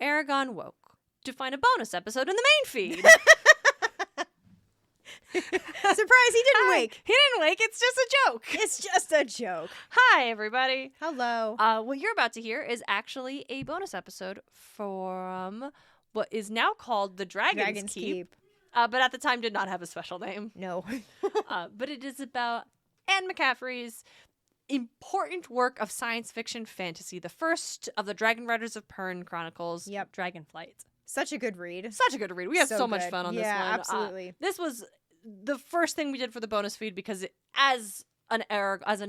Aragon woke to find a bonus episode in the main feed. Surprise, he didn't wake. He didn't wake. It's just a joke. It's just a joke. Hi, everybody. Hello. What you're about to hear is actually a bonus episode from what is now called the Dragon's Keep. But at the time did not have a special name. No. But it is about Anne McCaffrey's important work of science fiction fantasy, the first of the Dragon Riders of Pern Chronicles. Yep. Dragonflight. Such a good read. Such a good read. We had so much good. fun on this one. Yeah, absolutely. This was the first thing we did for the bonus feed because as an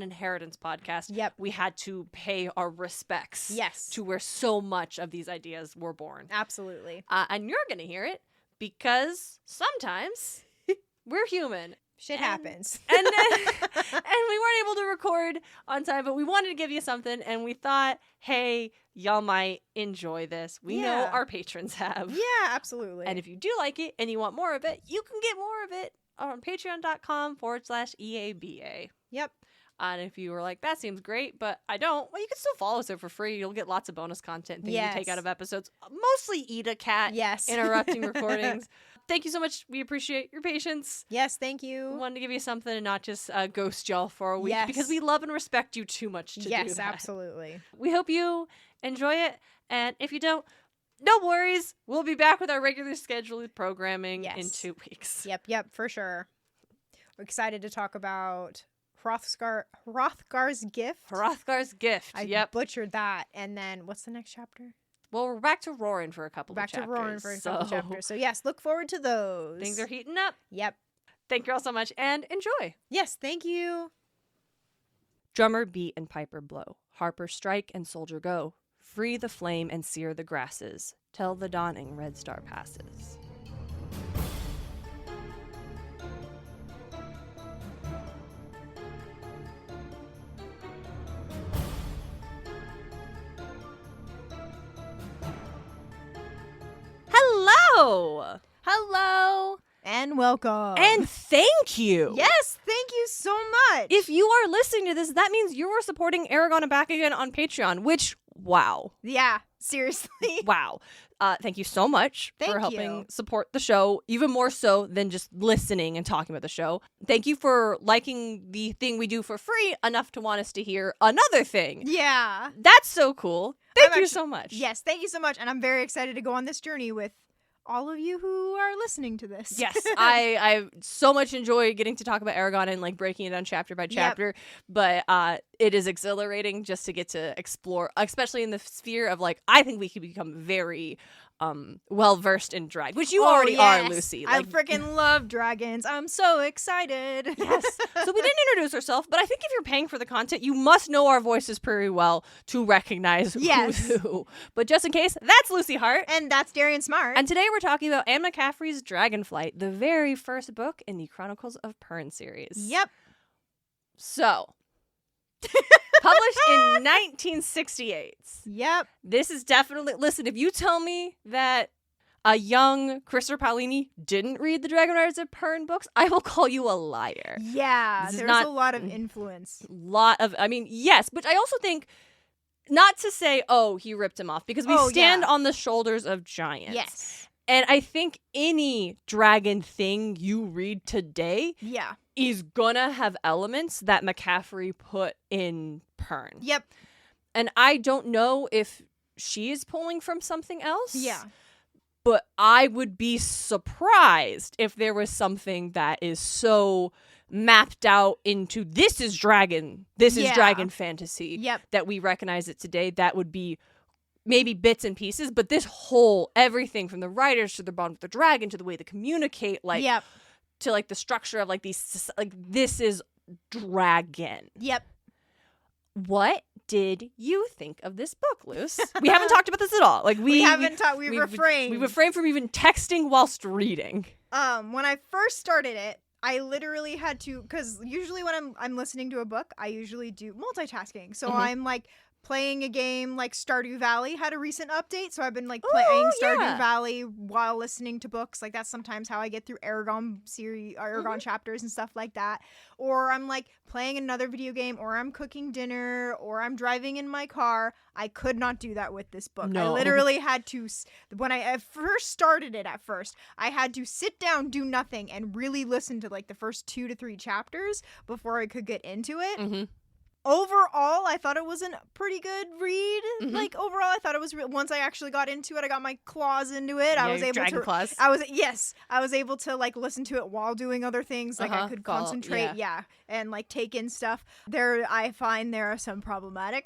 inheritance podcast, yep, we had to pay our respects yes, to where so much of these ideas were born. Absolutely. And you're going to hear it because sometimes we're human. Shit happens. And we weren't able to record on time, but we wanted to give you something, and we thought, hey, y'all might enjoy this. We know our patrons have. Yeah, absolutely. And if you do like it and you want more of it, you can get more of it on patreon.com/EABA. Yep. And if you were like, that seems great, but I don't, well, you can still follow us there for free. You'll get lots of bonus content, things you take out of episodes. Mostly eat a cat. Yes. Interrupting recordings. Thank you so much. We appreciate your patience. Yes, thank you. We wanted to give you something and not just ghost y'all for a week because we love and respect you too much to do that. Yes, absolutely. We hope you enjoy it. And if you don't, no worries. We'll be back with our regular scheduled programming in 2 weeks. Yep, for sure. We're excited to talk about Hrothgar's Gift. Hrothgar's Gift. I butchered that. And then what's the next chapter? Well, we're back to Roaring for a couple of chapters. Back to Roaring for a couple chapters. So yes, look forward to those. Things are heating up. Yep. Thank you all so much and enjoy. Yes, thank you. Drummer beat and piper blow. Harper strike and soldier go. Free the flame and sear the grasses. Till the dawning red star passes. Hello and welcome and thank you. Yes, thank you so much. If you are listening to this, that means you are supporting Aragon and Back Again on Patreon, which wow. Yeah, seriously. Wow. Thank you so much for helping support the show, even more so than just listening and talking about the show. Thank you for liking the thing we do for free enough to want us to hear another thing. Yeah. That's so cool. Thank you so much. Yes, thank you so much. And I'm very excited to go on this journey with all of you who are listening to this. Yes, I so much enjoy getting to talk about Aragon and like breaking it down chapter by chapter, but it is exhilarating just to get to explore, especially in the sphere of like, I think we could become very well versed in drag, which you already are, Lucy. Like, I freaking love dragons. I'm so excited. Yes. So we didn't introduce ourselves, but I think if you're paying for the content, you must know our voices pretty well to recognize who's who. But just in case, that's Lucy Hart. And that's Darien Smartt. And today we're talking about Anne McCaffrey's Dragonflight, the very first book in the Chronicles of Pern series. Yep. So, published in 1968. Yep. This is definitely... Listen, if you tell me that a young Christopher Paolini didn't read the Dragon Riders of Pern books, I will call you a liar. Yeah, there's a lot of influence. Yes, but I also think... Not to say, oh, he ripped him off, because we stand on the shoulders of giants. Yes. And I think any dragon thing you read today is gonna have elements that McCaffrey put in Pern. Yep. And I don't know if she is pulling from something else. Yeah. But I would be surprised if there was something that is so mapped out into this is dragon fantasy that we recognize it today. That would be maybe bits and pieces, but this whole everything from the writers to the bond with the dragon to the way they communicate, to like the structure of like these, like this is dragon. Yep. What did you think of this book, Luce? We haven't talked about this at all. Like we haven't talked. We refrained. We refrained from even texting whilst reading. When I first started it, I literally had to, because usually when I'm listening to a book, I usually do multitasking. So I'm like playing a game like Stardew Valley had a recent update, so I've been like playing Stardew Valley while listening to books. Like that's sometimes how I get through Aragon chapters and stuff like that. Or I'm like playing another video game, or I'm cooking dinner, or I'm driving in my car. I could not do that with this book. No. I literally had to, when I first started it I had to sit down, do nothing, and really listen to like the first 2 to 3 chapters before I could get into it. Mm-hmm. Overall, I thought it was a pretty good read. Mm-hmm. Like overall, I thought it was once I actually got into it, I got my claws into it. I was able to. Claws. I was able to like listen to it while doing other things. Like I could concentrate, and like take in stuff. I find there are some problematic.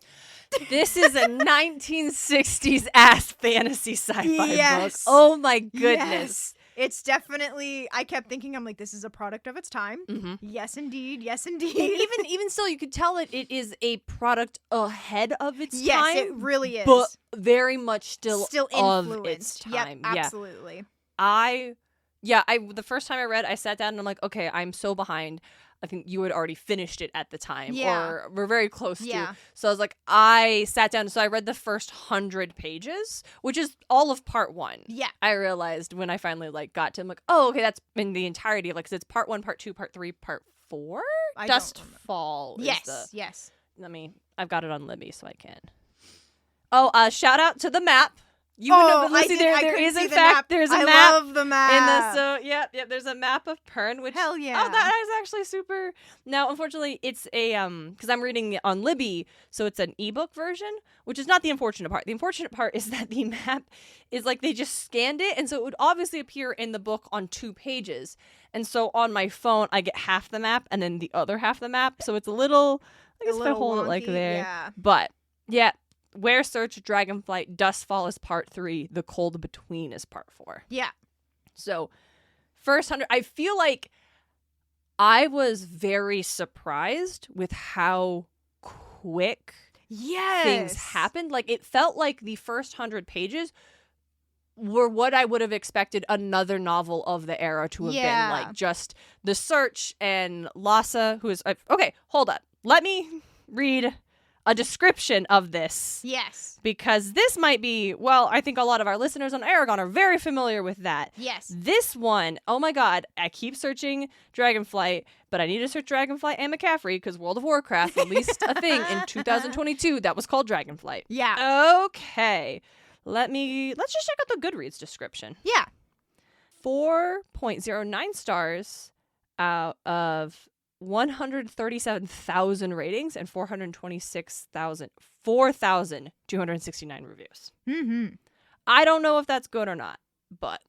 This is a 1960s ass fantasy sci-fi book. Oh my goodness. Yes. It's definitely, I kept thinking, I'm like, this is a product of its time. Mm-hmm. Yes, indeed. Yes, indeed. And even still, you could tell it is a product ahead of its time. Yes, it really is. But very much still influenced. Of its time. Yep, absolutely. The first time I read, I sat down and I'm like, okay, I'm so behind. I think you had already finished it at the time, or we're very close to. So I was like, I sat down. So I read the first 100 pages, which is all of part 1. Yeah. I realized when I finally like got to, I'm like, oh, okay, that's in the entirety of like, 'cause it's part 1, part 2, part 3, part 4. Dustfall. Yes. I've got it on Libby, so I can. Oh, shout out to the map. You would know, but Lucy, there is in fact there's a map. I love the map. There's a map of Pern, which hell yeah. Oh, that is actually super. Now, unfortunately, it's a because I'm reading it on Libby, so it's an ebook version, which is not the unfortunate part. The unfortunate part is that the map is like they just scanned it, and so it would obviously appear in the book on 2 pages, and so on my phone I get half the map and then the other half the map, so it's a little. I guess if I hold it like there, but yeah. Where Search, Dragonflight, Dustfall is part 3, The Cold Between is part 4. Yeah. So, first 100, I feel like I was very surprised with how quick things happened. Like, it felt like the first 100 pages were what I would have expected another novel of the era to have been. Like, just The Search and Lhasa, who is... Okay, hold up. Let me read... a description of this. Yes. Because this might be, I think a lot of our listeners on Aragon are very familiar with that. Yes. This one, oh my God, I keep searching Dragonflight, but I need to search Dragonflight and McCaffrey because World of Warcraft released a thing in 2022 that was called Dragonflight. Yeah. Okay. Let's just check out the Goodreads description. Yeah. 4.09 stars out of 137,000 ratings and 4,269 reviews. Mm-hmm. I don't know if that's good or not, but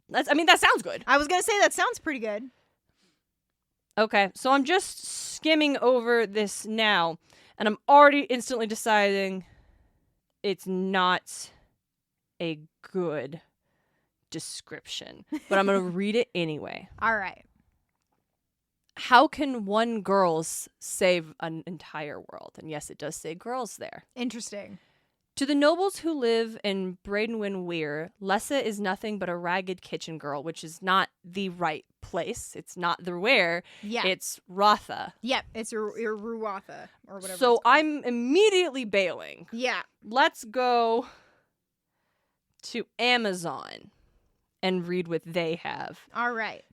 that sounds good. I was going to say that sounds pretty good. Okay, so I'm just skimming over this now, and I'm already instantly deciding it's not a good description, but I'm going to read it anyway. All right. How can one girl save an entire world? And yes, it does say girls there. Interesting. To the nobles who live in Bradenwyn Weir, Lessa is nothing but a ragged kitchen girl, which is not the right place. It's not the where. Yeah. It's Rotha. Yep, it's Ruatha or whatever. So I'm immediately bailing. Yeah. Let's go to Amazon and read what they have. All right.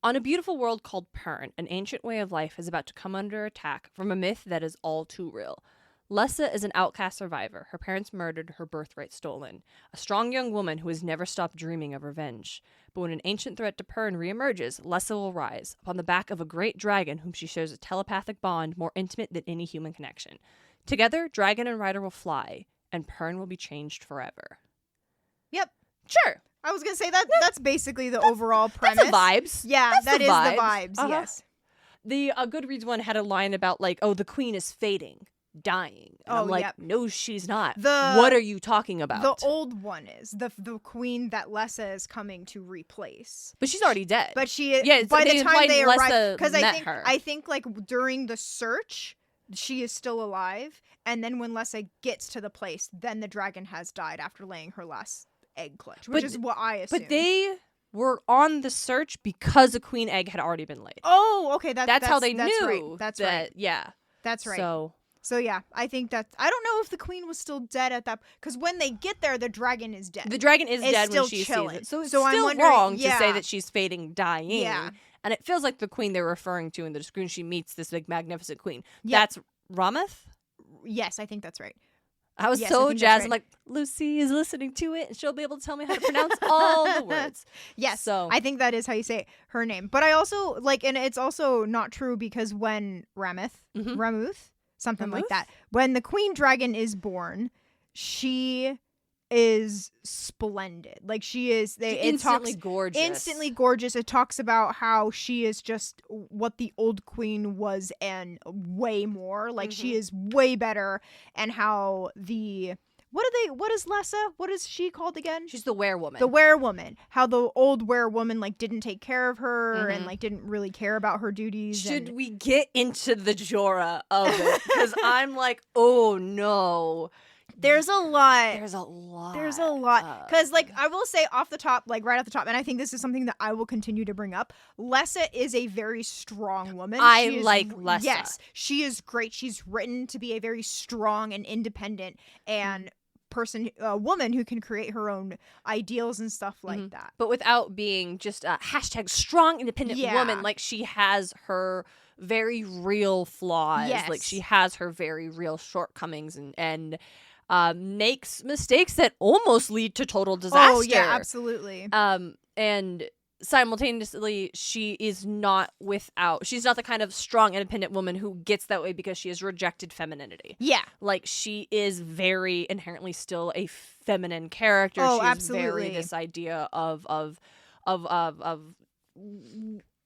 On a beautiful world called Pern, an ancient way of life is about to come under attack from a myth that is all too real. Lessa is an outcast survivor, her parents murdered, her birthright stolen. A strong young woman who has never stopped dreaming of revenge. But when an ancient threat to Pern reemerges, Lessa will rise, upon the back of a great dragon whom she shares a telepathic bond more intimate than any human connection. Together, dragon and rider will fly, and Pern will be changed forever. Yep. Sure. I was going to say that's basically the overall premise. That's the vibes. Yeah, that is the vibes, yes. The Goodreads one had a line about, like, the queen is fading, dying. And I'm like, no, she's not. What are you talking about? The old one is. The queen that Lessa is coming to replace. But she's already dead. But she by the time they arrive, because I think like during the search, she is still alive. And then when Lessa gets to the place, then the dragon has died after laying her last egg clutch, which is what I assume. But they were on the search because a queen egg had already been laid. Oh, okay. That's how they that's knew. Right. That's right. Yeah. That's right. So So yeah, I think that I don't know if the queen was still dead at that, because when they get there, the dragon is dead. The dragon is dead when she sees it. So it's still wrong to say that she's fading dying. Yeah. And it feels like the queen they're referring to in the screen, she meets this big magnificent queen. Yep. That's Rameth? Yes, I think that's right. I was so jazzed. Right. I'm like, Lucy is listening to it, and she'll be able to tell me how to pronounce all the words. Yes, so I think that is how you say her name. But I also and it's also not true, because when Ramuth, something like that, when the queen dragon is born, she is splendid. Like, she is gorgeous. Instantly gorgeous. It talks about how she is just what the old queen was and way more. Like, she is way better, and how what is Lessa? What is she called again? She's the werewoman. The werewoman. How the old werewoman didn't take care of her and didn't really care about her duties. Should we get into the Jorah of it? Because I'm like, oh no. There's a lot. There's a lot. Because, I will say right off the top, and I think this is something that I will continue to bring up, Lessa is a very strong woman. I like Lessa. Yes, she is great. She's written to be a very strong and independent and woman who can create her own ideals and stuff like that. But without being just a hashtag strong independent woman. Like, she has her very real flaws. Yes. Like, she has her very real shortcomings and makes mistakes that almost lead to total disaster. Oh, yeah, absolutely. And simultaneously, she's not the kind of strong, independent woman who gets that way because she has rejected femininity. Yeah. Like, she is very inherently still a feminine character. Oh, She's absolutely. very this idea of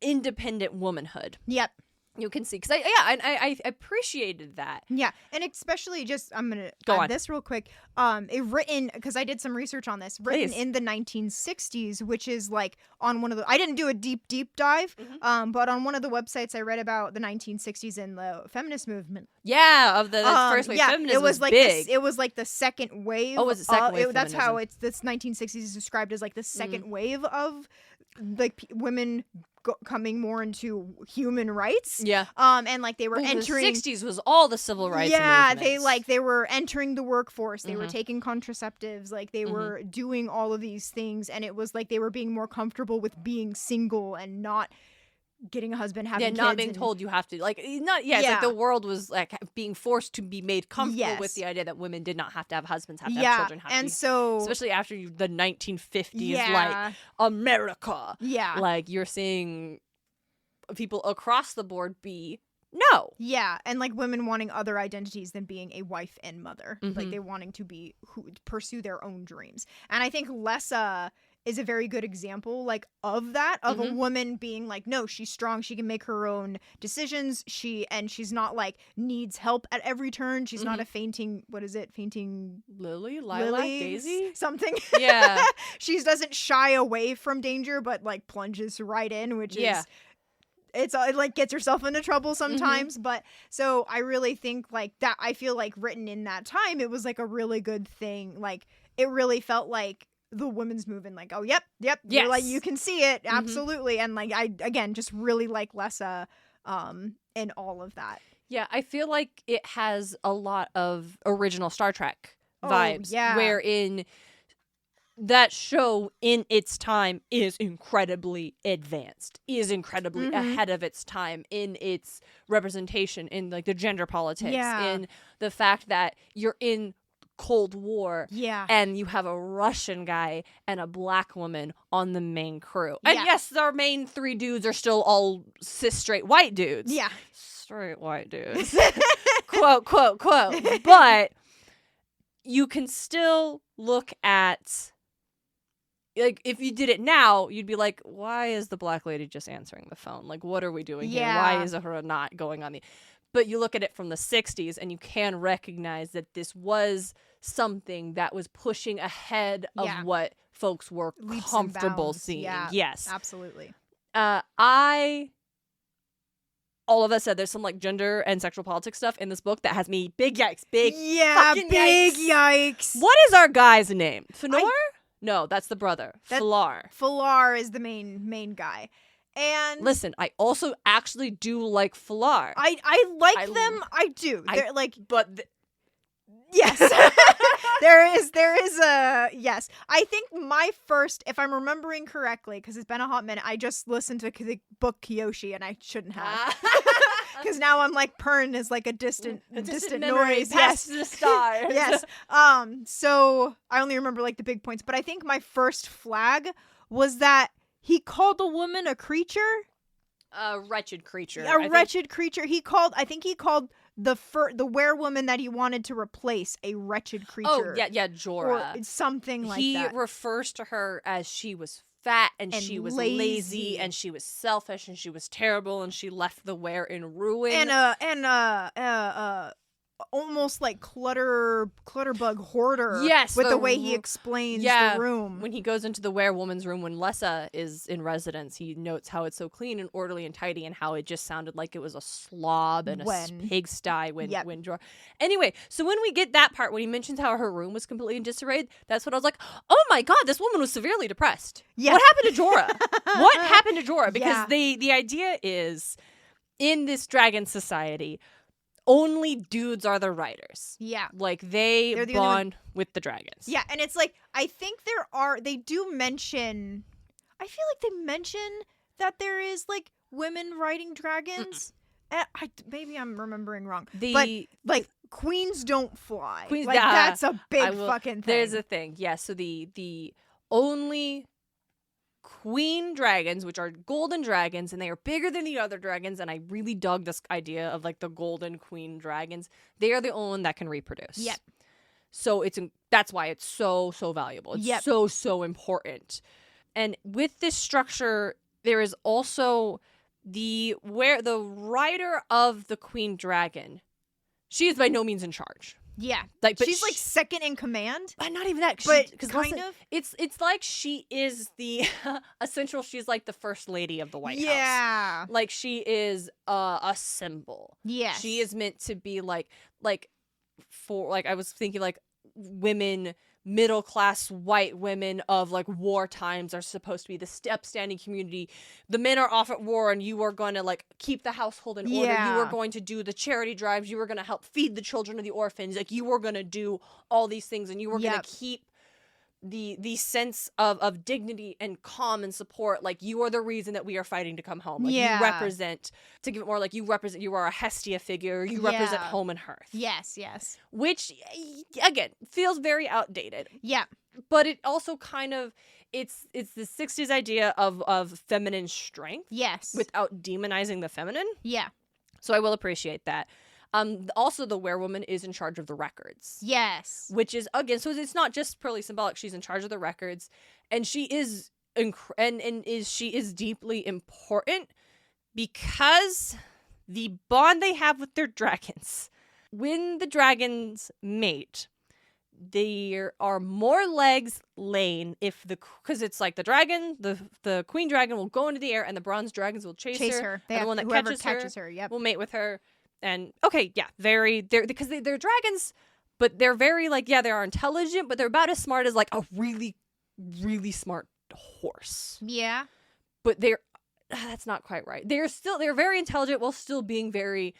independent womanhood. Yep. You can see, because I appreciated that. Yeah, and especially I'm gonna add this real quick. Because I did some research on this. Written in the 1960s, which is on one of the. I didn't do a deep dive, but on one of the websites I read about the 1960s and the feminist movement. Yeah, of the first wave feminism. It was big. It was the second wave. Oh, it was the second wave. That's how this 1960s is described as the second wave of women coming more into human rights. Yeah. And they were entering. The 60s was all the civil rights. Yeah, movements. they were entering the workforce. They were taking contraceptives. They were doing all of these things, and it was they were being more comfortable with being single and not getting a husband, having kids, not being told you have to it's the world was being forced to be made comfortable with the idea that women did not have to have husbands, have to have children, especially after the 1950s America, you're seeing people across the board be and women wanting other identities than being a wife and mother, they wanting to be pursue their own dreams. And I think Lessa is a very good example of that, of a woman being no, she's strong, she can make her own decisions, she's not needs help at every turn, she's not a fainting lily, lilac, daisy, something. Yeah. She doesn't shy away from danger, but plunges right in, which is it gets herself into trouble sometimes. But so I really think that, I feel written in that time, it was a really good thing. It really felt the women's movement, oh, yep, yes. You can see it, absolutely. And I again just really like Lessa in all of that. Yeah, I feel like it has a lot of original Star Trek vibes, wherein that show in its time is incredibly advanced, is incredibly ahead of its time in its representation, in the gender politics, in the fact that you're in Cold War, and you have a Russian guy and a black woman on the main crew. And yes, our main three dudes are still all cis straight white dudes. Yeah. Straight white dudes. Quote, quote, quote. But you can still look at, if you did it now, you'd be like, why is the black lady just answering the phone? What are we doing here? Why is her not going on the... But you look at it from the 60s, and you can recognize that this was something that was pushing ahead of what folks were comfortable seeing. Yeah, yes. Absolutely. All of us said there's some gender and sexual politics stuff in this book that has me big yikes. Big yikes. What is our guy's name? Fëanor? No, that's the brother. Fëlar. Fëlar is the main guy. And listen, I also actually do like Flar. I like them. I do. They're like, but yes. there is a yes. I think my first, if I'm remembering correctly, because it's been a hot minute, I just listened to the book Kyoshi, and I shouldn't have. Because now I'm like, Pern is like a distant noise. Yes, the stars. Yes. So I only remember like the big points, but I think my first flag was that he called a woman a creature. A wretched creature. Wretched creature. I think he called the werewoman that he wanted to replace a wretched creature. Oh, yeah, Jorah. Or something like that. He refers to her as she was fat and she was lazy and she was selfish and she was terrible and she left the were in ruin. And almost like clutterbug hoarder. Yes, with the way he explains the room. When he goes into the werewoman's room when Lessa is in residence, he notes how it's so clean and orderly and tidy and how it just sounded like it was a slob and a pigsty when Jorah. Anyway, so when we get that part when he mentions how her room was completely in disarray, that's what I was like, oh my god, this woman was severely depressed. Yeah. What happened to Jorah? What happened to Jorah? Because the idea is in this dragon society, only dudes are the writers. Yeah. Like, they bond with the dragons. Yeah, and it's like, I think they do mention, I feel like they mention that there is, like, women writing dragons. Maybe I'm remembering wrong. But, like, queens don't fly. That's a big fucking thing. There's a thing. Yeah, so the only queen dragons, which are golden dragons, and they are bigger than the other dragons, and I really dug this idea of like the golden queen dragons. They are the only one that can reproduce. Yep. So that's why it's so valuable. It's so important. And with this structure, there is also the rider of the queen dragon. She is by no means in charge. Yeah, but she's like second in command. Not even that, but kind of. It's like she is the essential. She's like the first lady of the White House. Yeah, like she is a symbol. Yeah, she is meant to be like for like I was thinking like women. Middle class white women of like war times are supposed to be the upstanding community. The men are off at war and you are going to like keep the household in order. You are going to do the charity drives. You are going to help feed the children of the orphans. Like you are going to do all these things and you are going to keep the sense of dignity and calm and support. Like you are the reason that we are fighting to come home. Like you represent, to give it more like you are a Hestia figure. You represent home and hearth. Yes. Which again feels very outdated. Yeah. But it also kind of it's the 60s idea of feminine strength. Yes. Without demonizing the feminine. Yeah. So I will appreciate that. Also, the werewoman is in charge of the records. Yes. Which is, again, so it's not just purely symbolic. She's in charge of the records. And she is she is deeply important because the bond they have with their dragons. When the dragons mate, there are more legs laying because it's like the dragon, the queen dragon will go into the air and the bronze dragons will chase her. And the one that catches her will mate with her. And okay, yeah, because they're dragons, but they're very like, they are intelligent, but they're about as smart as like a really, really smart horse. Yeah. But that's not quite right. They're very intelligent while still being very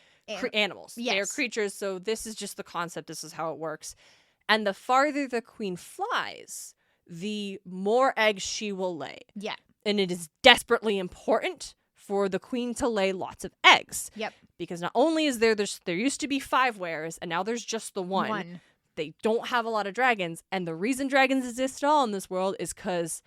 animals. Yes. They are creatures. So this is just the concept. This is how it works. And the farther the queen flies, the more eggs she will lay. Yeah. And it is desperately important for the queen to lay lots of eggs. Yep. Because not only is there used to be 5 wares, and now there's just the one. They don't have a lot of dragons, and the reason dragons exist at all in this world is because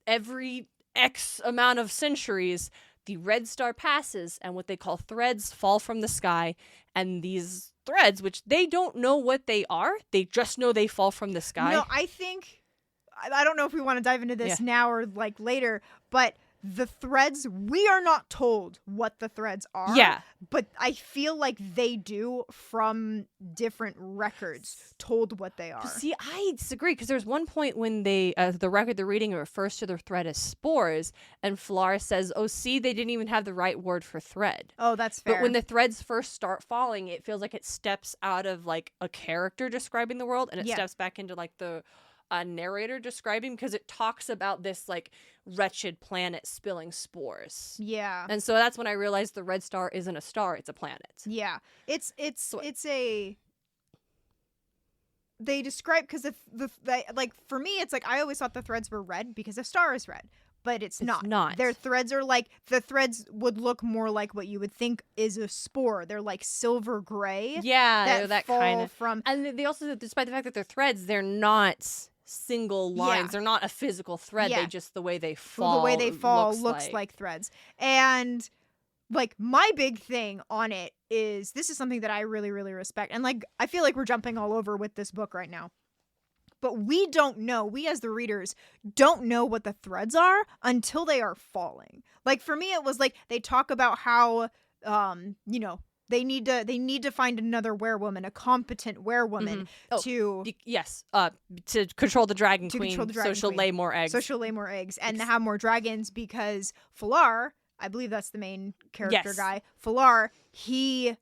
every X amount of centuries, the red star passes, and what they call threads fall from the sky, and these threads, which they don't know what they are, they just know they fall from the sky. No, I think, I don't know if we want to dive into this now or like later, but the threads, we are not told what the threads are. Yeah. But I feel like they do from different records told what they are. See, I disagree because there's one point when the record they're reading refers to their thread as spores, and Flar says, oh, see, they didn't even have the right word for thread. Oh, that's fair. But when the threads first start falling, it feels like it steps out of like a character describing the world, and it steps back into like the a narrator describing, because it talks about this like wretched planet spilling spores. Yeah. And so that's when I realized the red star isn't a star, it's a planet. Yeah. They describe, because like for me it's like I always thought the threads were red because the star is red, but it's not. Their threads are like, the threads would look more like what you would think is a spore. They're like silver gray. Yeah, that kind of from. And they also, despite the fact that they're threads, they're not single lines. Yeah. They're not a physical thread. Yeah. They just, the way they fall looks like threads. And like my big thing on it is, this is something that I really, really respect. And like, I feel like we're jumping all over with this book right now. But we as the readers don't know what the threads are until they are falling. Like for me, it was like, they talk about how, they need to find another werewoman, a competent werewoman to control the dragon queen, so she'll lay more eggs. And have more dragons, because Falar, I believe that's the main character guy, Falar, he's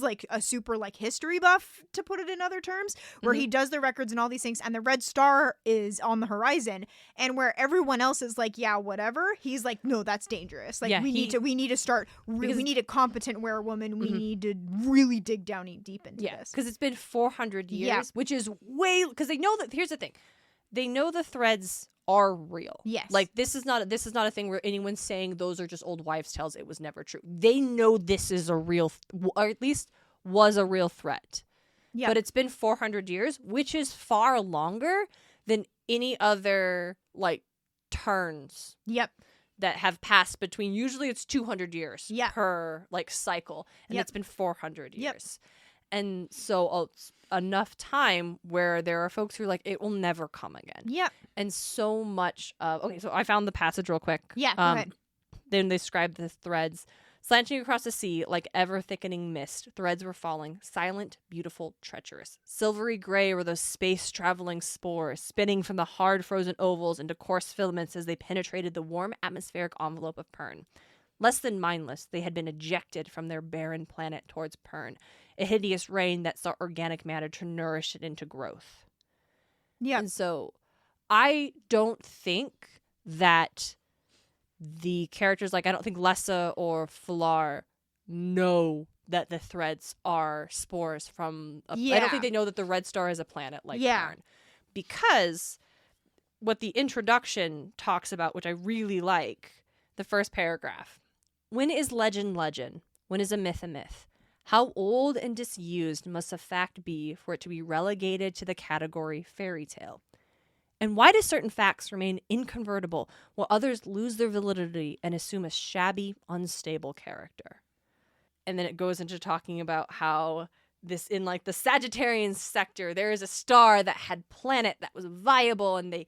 like a super like history buff, to put it in other terms, where he does the records and all these things, and the red star is on the horizon, and where everyone else is like, yeah, whatever, he's like, no, that's dangerous. Like we need a competent werewoman. We need to really dig down deep into this, because it's been 400 years, which is way, because they know that, here's the thing, they know the threads are real. Yes. Like this is not a thing where anyone's saying those are just old wives' tales. It was never true. They know this is a real, or at least was a real threat. Yeah. But it's been 400 years, which is far longer than any other like turns. Yep. That have passed between, usually it's 200 years per like cycle, and it's been 400 years. And so it's enough time where there are folks who are like, it will never come again. Yep. And so much of, okay, so I found the passage real quick. Yeah, go ahead. Then they describe the threads. Slanting across the sea like ever-thickening mist, threads were falling, silent, beautiful, treacherous. Silvery gray were those space-traveling spores, spinning from the hard frozen ovals into coarse filaments as they penetrated the warm atmospheric envelope of Pern. Less than mindless, they had been ejected from their barren planet towards Pern, a hideous rain that sought organic matter to nourish it into growth. Yeah. And so I don't think that the characters, like I don't think Lessa or Falar know that the threads are spores from I don't think they know that the red star is a planet like Pern. Because what the introduction talks about, which I really like, the first paragraph. When is legend legend? When is a myth a myth? How old and disused must a fact be for it to be relegated to the category fairy tale? And why do certain facts remain inconvertible while others lose their validity and assume a shabby, unstable character? And then it goes into talking about how this, in like the Sagittarian sector, there is a star that had planet that was viable, and they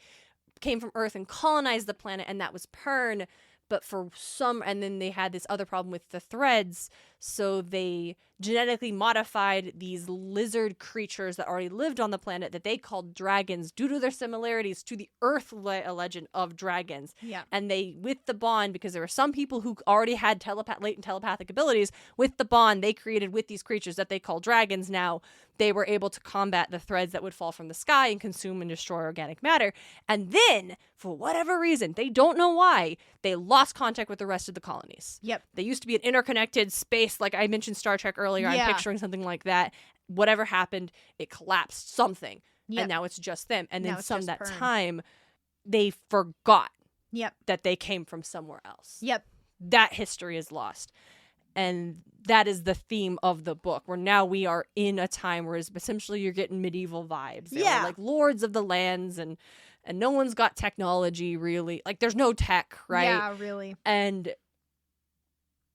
came from Earth and colonized the planet, and that was Pern. But for some, and then they had this other problem with the threads, so they genetically modified these lizard creatures that already lived on the planet that they called dragons due to their similarities to the Earth legend of dragons. Yeah. And they, with the bond, because there were some people who already had latent telepathic abilities, with the bond they created with these creatures that they call dragons now, they were able to combat the threads that would fall from the sky and consume and destroy organic matter. And then, for whatever reason, they don't know why, they lost contact with the rest of the colonies. Yep. They used to be an interconnected space, like I mentioned Star Trek earlier. I'm picturing something like that. Whatever happened, it collapsed something. Yep. And now it's just them. And then some that Pern. Time, they forgot that they came from somewhere else. Yep. That history is lost. And that is the theme of the book, where now we are in a time where essentially you're getting medieval vibes. They were like lords of the lands, and no one's got technology really. Like there's no tech, right? Yeah, really. And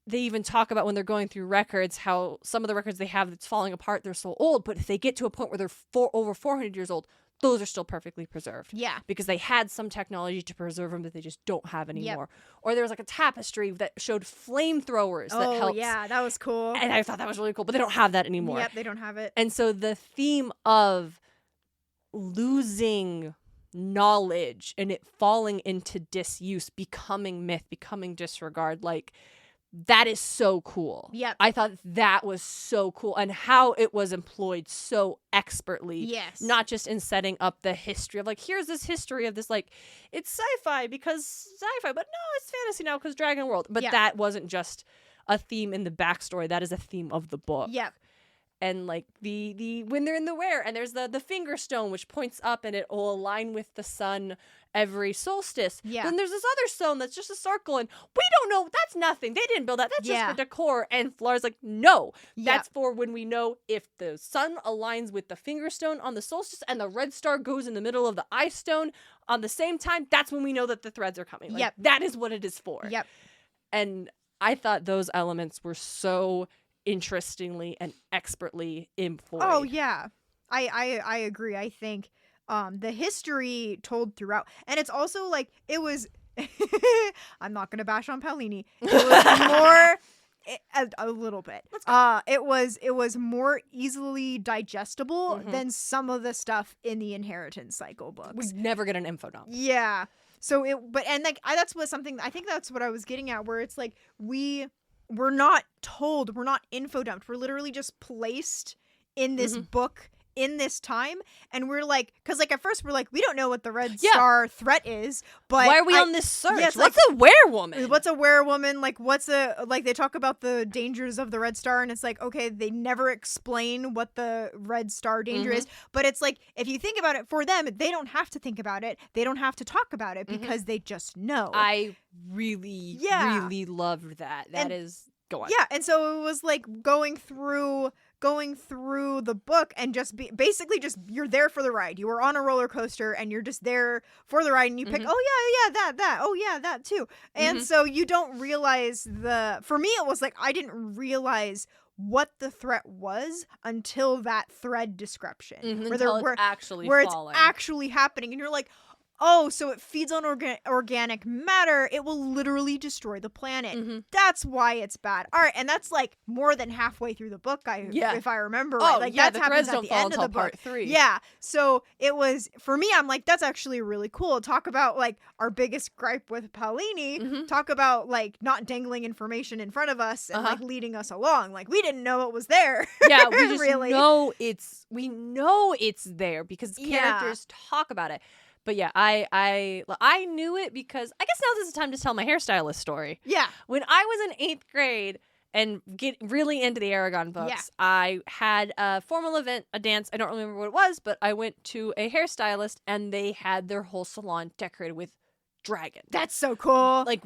they even talk about when they're going through records, how some of the records they have that's falling apart, they're so old, but if they get to a point where they're over 400 years old, those are still perfectly preserved. Yeah. Because they had some technology to preserve them that they just don't have anymore. Yep. Or there was like a tapestry that showed flamethrowers that helped. Oh, yeah, that was cool. And I thought that was really cool, but they don't have that anymore. Yep, they don't have it. And so the theme of losing knowledge and it falling into disuse, becoming myth, becoming disregard, like that is so cool. Yep. I thought that was so cool, and how it was employed so expertly. Yes. Not just in setting up the history of like, here's this history of this, like, it's sci-fi because sci-fi, but no, it's fantasy now because Dragon World. But that wasn't just a theme in the backstory. That is a theme of the book. Yep. And like the when they're in the weir, and there's the finger stone which points up and it will align with the sun every solstice. Yeah. Then there's this other stone that's just a circle, and we don't know. That's nothing. They didn't build that. That's just for decor. And Flar's like, no, that's for when we know if the sun aligns with the finger stone on the solstice and the red star goes in the middle of the eye stone on the same time. That's when we know that the threads are coming. Like, that is what it is for. Yep. And I thought those elements were so interestingly and expertly employed. Oh yeah, I agree. I think the history told throughout, and it's also like it was. I'm not gonna bash on Paolini. It was more a little bit. It was more easily digestible than some of the stuff in the Inheritance Cycle books. We never get an info dump. Yeah. So that's what something I think that's what I was getting at, where it's like we're not told, we're not info dumped, we're literally just placed in this book in this time, and we're like, because like at first we're like, we don't know what the red star threat is, but why are we on this search? Yes, what's a werewoman? What's a werewoman? Like like they talk about the dangers of the red star, and it's like, okay, they never explain what the red star danger is, but it's like, if you think about it, for them, they don't have to think about it, they don't have to talk about it, because they just know. I really loved that. Go on. Yeah, and so it was like going through the book and just basically just you're there for the ride. You were on a roller coaster and you're just there for the ride, and you pick, that too. And so you don't realize for me it was like I didn't realize what the threat was until that thread description where it's actually happening, and you're like, oh, so it feeds on organic matter. It will literally destroy the planet. That's why it's bad. All right, and that's like more than halfway through the book, if I remember right. Like that happens at the end of the book. Part 3. Yeah, so it was, for me, I'm like, that's actually really cool. Talk about like our biggest gripe with Paolini. Talk about like not dangling information in front of us and like leading us along. Like we didn't know it was there. Yeah, we just know it's there because characters talk about it. But yeah, I knew it because I guess now this is time to tell my hairstylist story. Yeah. When I was in 8th grade and get really into the Aragon books, I had a formal event, a dance. I don't remember what it was, but I went to a hairstylist and they had their whole salon decorated with dragon. That's so cool. Like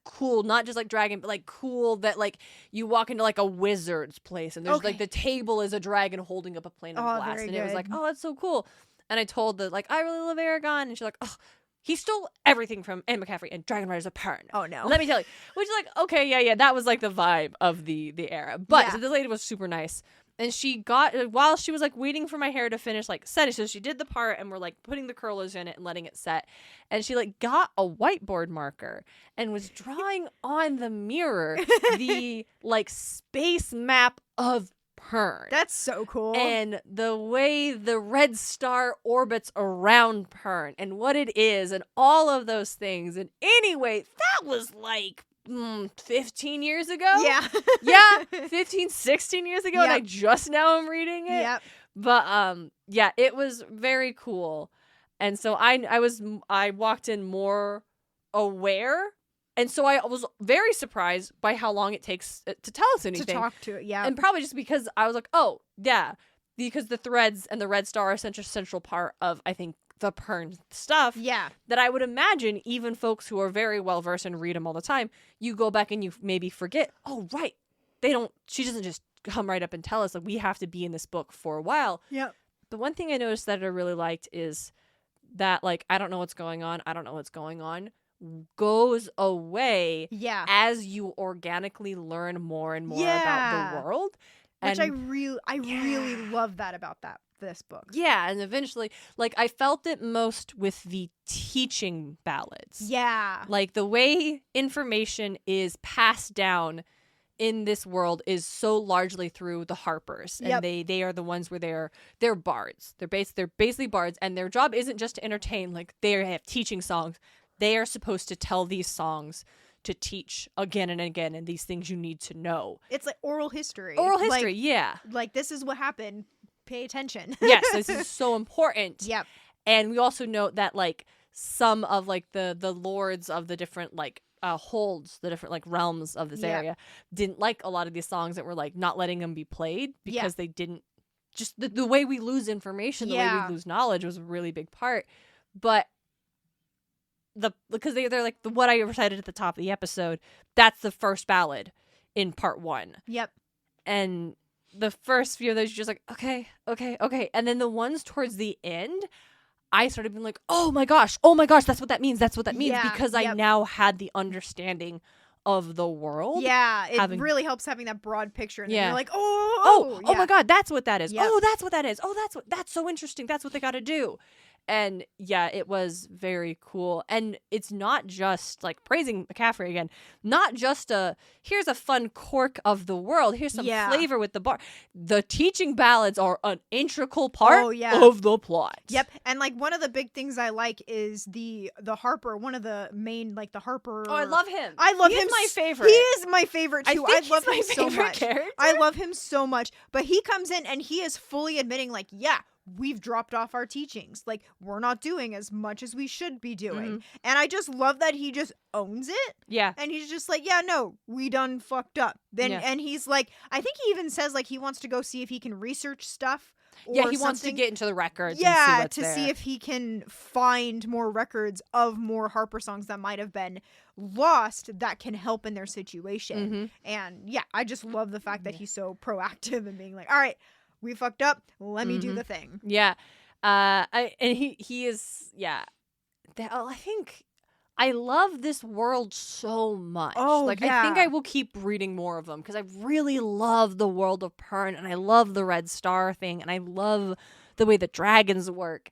cool, not just like dragon, but like cool that like you walk into like a wizard's place and there's like the table is a dragon holding up a plane of glass, and it was like, oh, that's so cool. And I told that, like, I really love Aragon. And she's like, oh, he stole everything from Anne McCaffrey and Dragonflight of Pern. Oh, no. Let me tell you. Which is like, okay, yeah, that was like the vibe of the era. But so this lady was super nice. And she got, while she was like waiting for my hair to finish like setting, so she did the part and we're like putting the curlers in it and letting it set. And she like got a whiteboard marker and was drawing on the mirror the like space map of Pern. That's so cool. And the way the red star orbits around Pern and what it is and all of those things. And anyway, that was like 15 years ago. Yeah. 15, 16 years ago. Yep. And I just now am reading it. Yep. But yeah, it was very cool. And so I walked in more aware. And so I was very surprised by how long it takes to tell us anything. To talk to it, yeah. And probably just because I was like, oh, yeah. Because the threads and the red star are such a central part of, I think, the Pern stuff. Yeah. That I would imagine even folks who are very well-versed and read them all the time, you go back and you maybe forget, oh, right. She doesn't just come right up and tell us, like, we have to be in this book for a while. Yeah. The one thing I noticed that I really liked is that, like, I don't know what's going on goes away as you organically learn more and more about the world. Which I really love that about this book. Yeah, and eventually, like, I felt it most with the teaching ballads. Yeah. Like, the way information is passed down in this world is so largely through the Harpers. And they are the ones where they're bards. They're basically bards, and their job isn't just to entertain. Like, they have teaching songs. They are supposed to tell these songs to teach again and again, and these things you need to know. It's like oral history. Yeah. Like, this is what happened. Pay attention. Yes, this is so important. Yep. And we also note that, like, some of, like, the lords of the different, like, holds, the different, like, realms of this area didn't like a lot of these songs that were, like, not letting them be played because they didn't, just the way we lose information, the way we lose knowledge was a really big part. But because they're like what I recited at the top of the episode, that's the first ballad in part 1. Yep. And the first few of those, you're just like, okay. And then the ones towards the end, I started being like, oh my gosh, that's what that means. Because I now had the understanding of the world. Yeah, it really helps having that broad picture. And then you're like, oh my God, that's what that is. Yep. Oh, that's what that is. Oh, that's so interesting. That's what they got to do. And yeah, it was very cool. And it's not just, like, praising McCaffrey again, not just here's a fun quirk of the world, here's some flavor with the bar. The teaching ballads are an integral part of the plot. Yep. And, like, one of the big things I like is the Harper, one of the main, like, the Harper. Oh, I love him. I love him. He's my favorite. He is my favorite too. I love him so much. Character. I love him so much. But he comes in and he is fully admitting, like, we've dropped off our teachings. Like, we're not doing as much as we should be doing. Mm-hmm. And I just love that he just owns it. Yeah. And he's just like, yeah, no, we done fucked up. And he's like, I think he even says, like, he wants to go see if he can research stuff. Or he wants to get into the records. Yeah, and see if he can find more records of more Harper songs that might have been lost that can help in their situation. Mm-hmm. And yeah, I just love the fact that he's so proactive and being like, all right, we fucked up. Let me do the thing. Yeah. And he is, I think I love this world so much. Oh, I think I will keep reading more of them because I really love the world of Pern, and I love the Red Star thing, and I love the way the dragons work.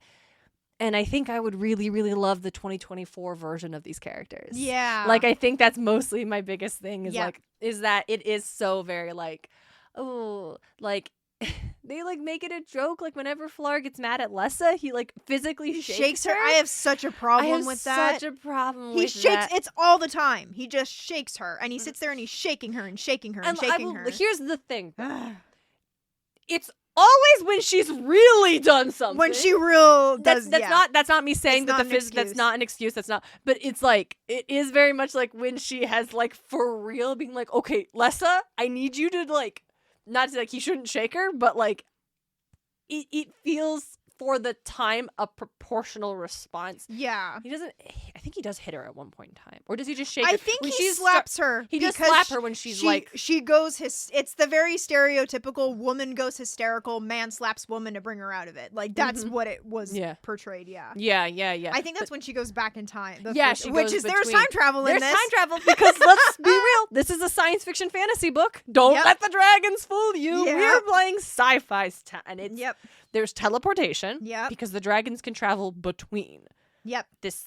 And I think I would really, really love the 2024 version of these characters. Yeah. Like, I think that's mostly my biggest thing is that it is so very, like, oh, like, they, like, make it a joke, like, whenever Flar gets mad at Lessa, he, like, physically shakes her. I have such a problem with that. Such a problem he with shakes that. It's all the time. He just shakes her, and he sits there and he's shaking her and shaking her and shaking her. Here's the thing. It's always when she's really done something. When she that's not me saying that that's not an excuse. That's not. But it's like, it is very much like when she has, like, for real being like, okay, Lessa, I need you to, like, not to, like, he shouldn't shake her, but, like, it feels for the time a proportional response. Yeah. He doesn't, I think he does hit her at one point in time. Or does he just shake her? I think he slaps her. He does slap her when she's she goes, it's the very stereotypical woman goes hysterical, man slaps woman to bring her out of it. Like, that's what it was portrayed, Yeah. I think that's when she goes back in time. There's time travel in this. There's time travel because, let's be real, this is a science fiction fantasy book. Don't let the dragons fool you. Yep. We're playing sci-fi stuff. And it's, there's teleportation. Yep. Because the dragons can travel between. Yep. This,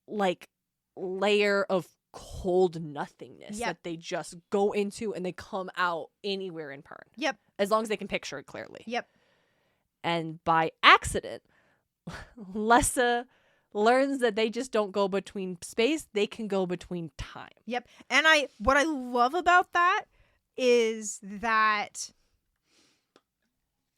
like, layer of cold nothingness that they just go into and they come out anywhere in Pern. Yep. As long as they can picture it clearly. Yep. And by accident, Lessa learns that they just don't go between space, they can go between time. Yep. And what I love about that is that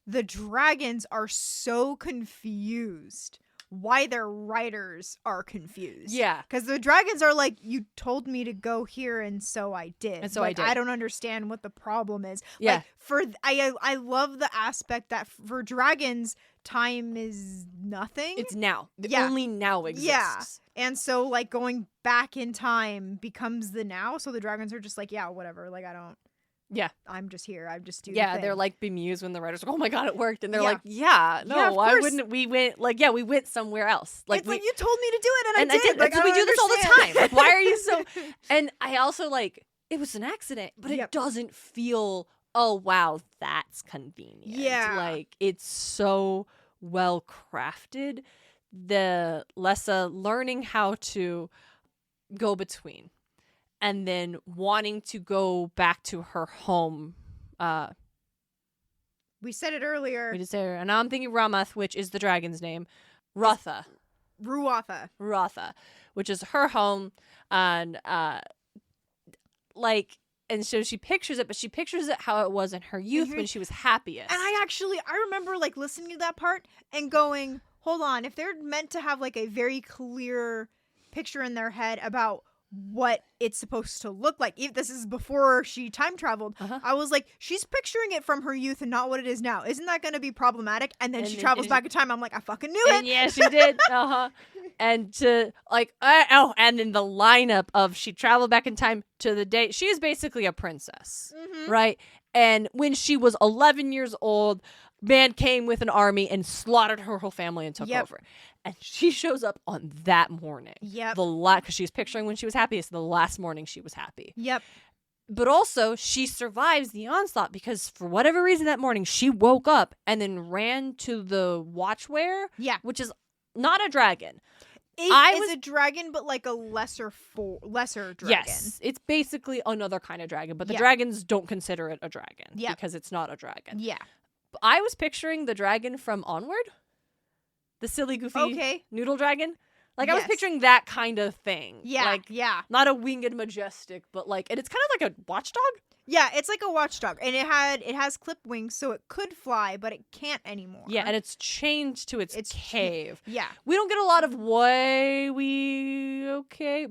the dragons are so confused why their writers are confused. Yeah. Because the dragons are like, you told me to go here and so I did. And so like, I did. I don't understand what the problem is. Yeah. Like, I love the aspect that for dragons, time is nothing. It's now. Only now exists. Yeah. And so, like, going back in time becomes the now. So the dragons are just like, yeah, whatever. Like, I don't. Yeah. I'm just here. I just do the thing. They're, like, bemused when the writers are like, oh my God, it worked. And they're like, why wouldn't we went, like, we went somewhere else. Like, it's like, you told me to do it and I did. Like, we do this all the time. Like, why are you so... And I also, like, it was an accident, but it doesn't feel, oh, wow, that's convenient. Yeah. Like, it's so well crafted. The Lessa learning how to go between. And then wanting to go back to her home. We said it earlier. We just said it. And now I'm thinking Ramath, which is the dragon's name. Ruatha, Ruatha, which is her home. And like, and so she pictures it, but she pictures it how it was in her youth when she was happiest. And I remember like listening to that part and going, hold on, if they're meant to have like a very clear picture in their head about what it's supposed to look like, if this is before she time traveled, I was like, she's picturing it from her youth and not what it is now. Isn't that going to be problematic? And then she travels back in time. I'm like, I fucking knew it. Yeah, she did. And to like, and in the lineup of she traveled back in time to the day, she is basically a princess, right? And when she was 11 years old, man came with an army and slaughtered her whole family and took over. And she shows up on that morning. Yep. Because she's picturing when she was happiest, the last morning she was happy. Yep. But also, she survives the onslaught because for whatever reason that morning, she woke up and then ran to the watchwear, which is not a dragon. It's a dragon, but like a lesser dragon. Yes, it's basically another kind of dragon, but the dragons don't consider it a dragon because it's not a dragon. Yeah. I was picturing the dragon from Onward. The silly, goofy noodle dragon. Like, I was picturing that kind of thing. Yeah, like, not a winged majestic, but like, and it's kind of like a watchdog. Yeah, it's like a watchdog, and it has clipped wings, so it could fly, but it can't anymore. Yeah, and it's chained to its cave. Yeah, we don't get a lot of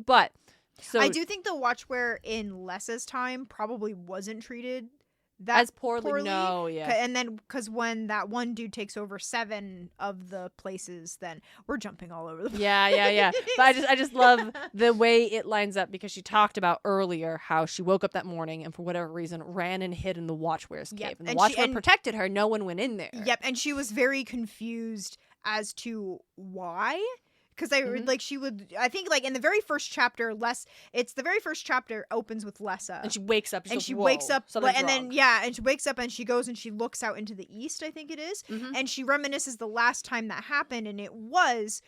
but so I do think the watchwear in Lessa's time probably wasn't treated that as poorly. No, and then because when that one dude takes over 7 of the places, then we're jumping all over the place. Yeah. But I just love the way it lines up because she talked about earlier how she woke up that morning and for whatever reason ran and hid in the watchwear's cave, and the watchwear protected her. No one went in there. Yep, and she was very confused as to why. Because I think like in the very first chapter, the very first chapter opens with Lessa. And she wakes up. And she wakes up and she goes and she looks out into the east, I think it is. And she reminisces the last time that happened. And it was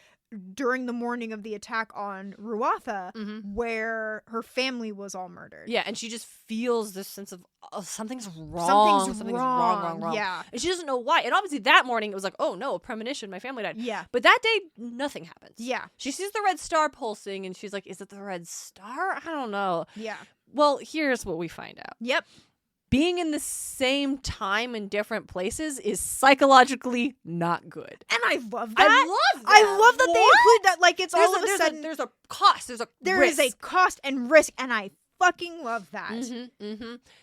during the morning of the attack on Ruatha, where her family was all murdered. Yeah, and she just feels this sense of something's wrong. Something's wrong. Yeah. And she doesn't know why. And obviously that morning it was like, oh no, a premonition, my family died. Yeah. But that day, nothing happens. Yeah. She sees the red star pulsing and she's like, is it the red star? I don't know. Yeah. Well, here's what we find out. Yep. Being in the same time in different places is psychologically not good. And I love that. I love that they include that. Like, it's all of a sudden. There's a cost. There is a cost and risk, and I fucking love that.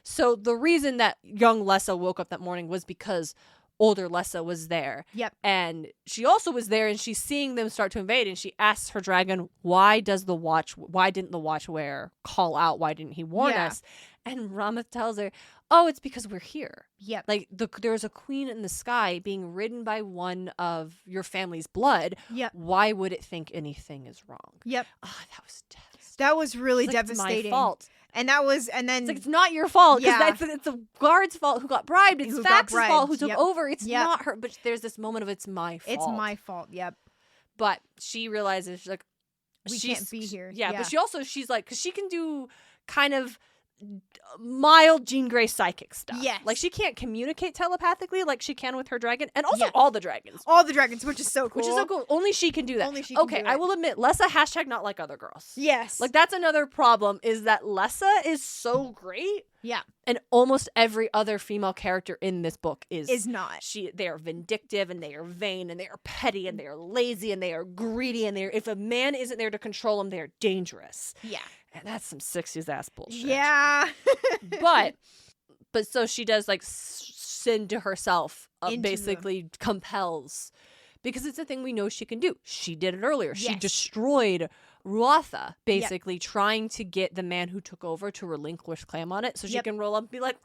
So the reason that young Lessa woke up that morning was because older Lessa was there. Yep. And she also was there, and she's seeing them start to invade, and she asks her dragon, why didn't the watchwear call out? Why didn't he warn us? And Ramath tells her, oh, it's because we're here. Yep. Like, there's a queen in the sky being ridden by one of your family's blood. Yep. Why would it think anything is wrong? Yep. Oh, that was devastating. That was really devastating. It's my fault. And then it's like, it's not your fault because it's the guard's fault who got bribed. It's Fax's fault who took over. It's not her. But there's this moment of it's my fault. It's my fault. Yep. But she realizes she's like, we can't be here. Yeah. But she's like, because she can do kind of mild Jean Grey psychic stuff. Yes. Like, she can't communicate telepathically like she can with her dragon. And also all the dragons. All the dragons, which is so cool. Only she can do that. Only she can do it. I will admit, Lessa # not like other girls. Yes. Like, that's another problem, is that Lessa is so great. Yeah. And almost every other female character in this book is not. They are vindictive, and they are vain, and they are petty, and they are lazy, and they are greedy, and if a man isn't there to control them, they are dangerous. Yeah. And that's some 60s ass bullshit. Yeah. but so she does like sin to herself, basically compels, because it's a thing we know she can do. She did it earlier. Yes. She destroyed Ruatha, basically trying to get the man who took over to relinquish claim on it so she can roll up and be like,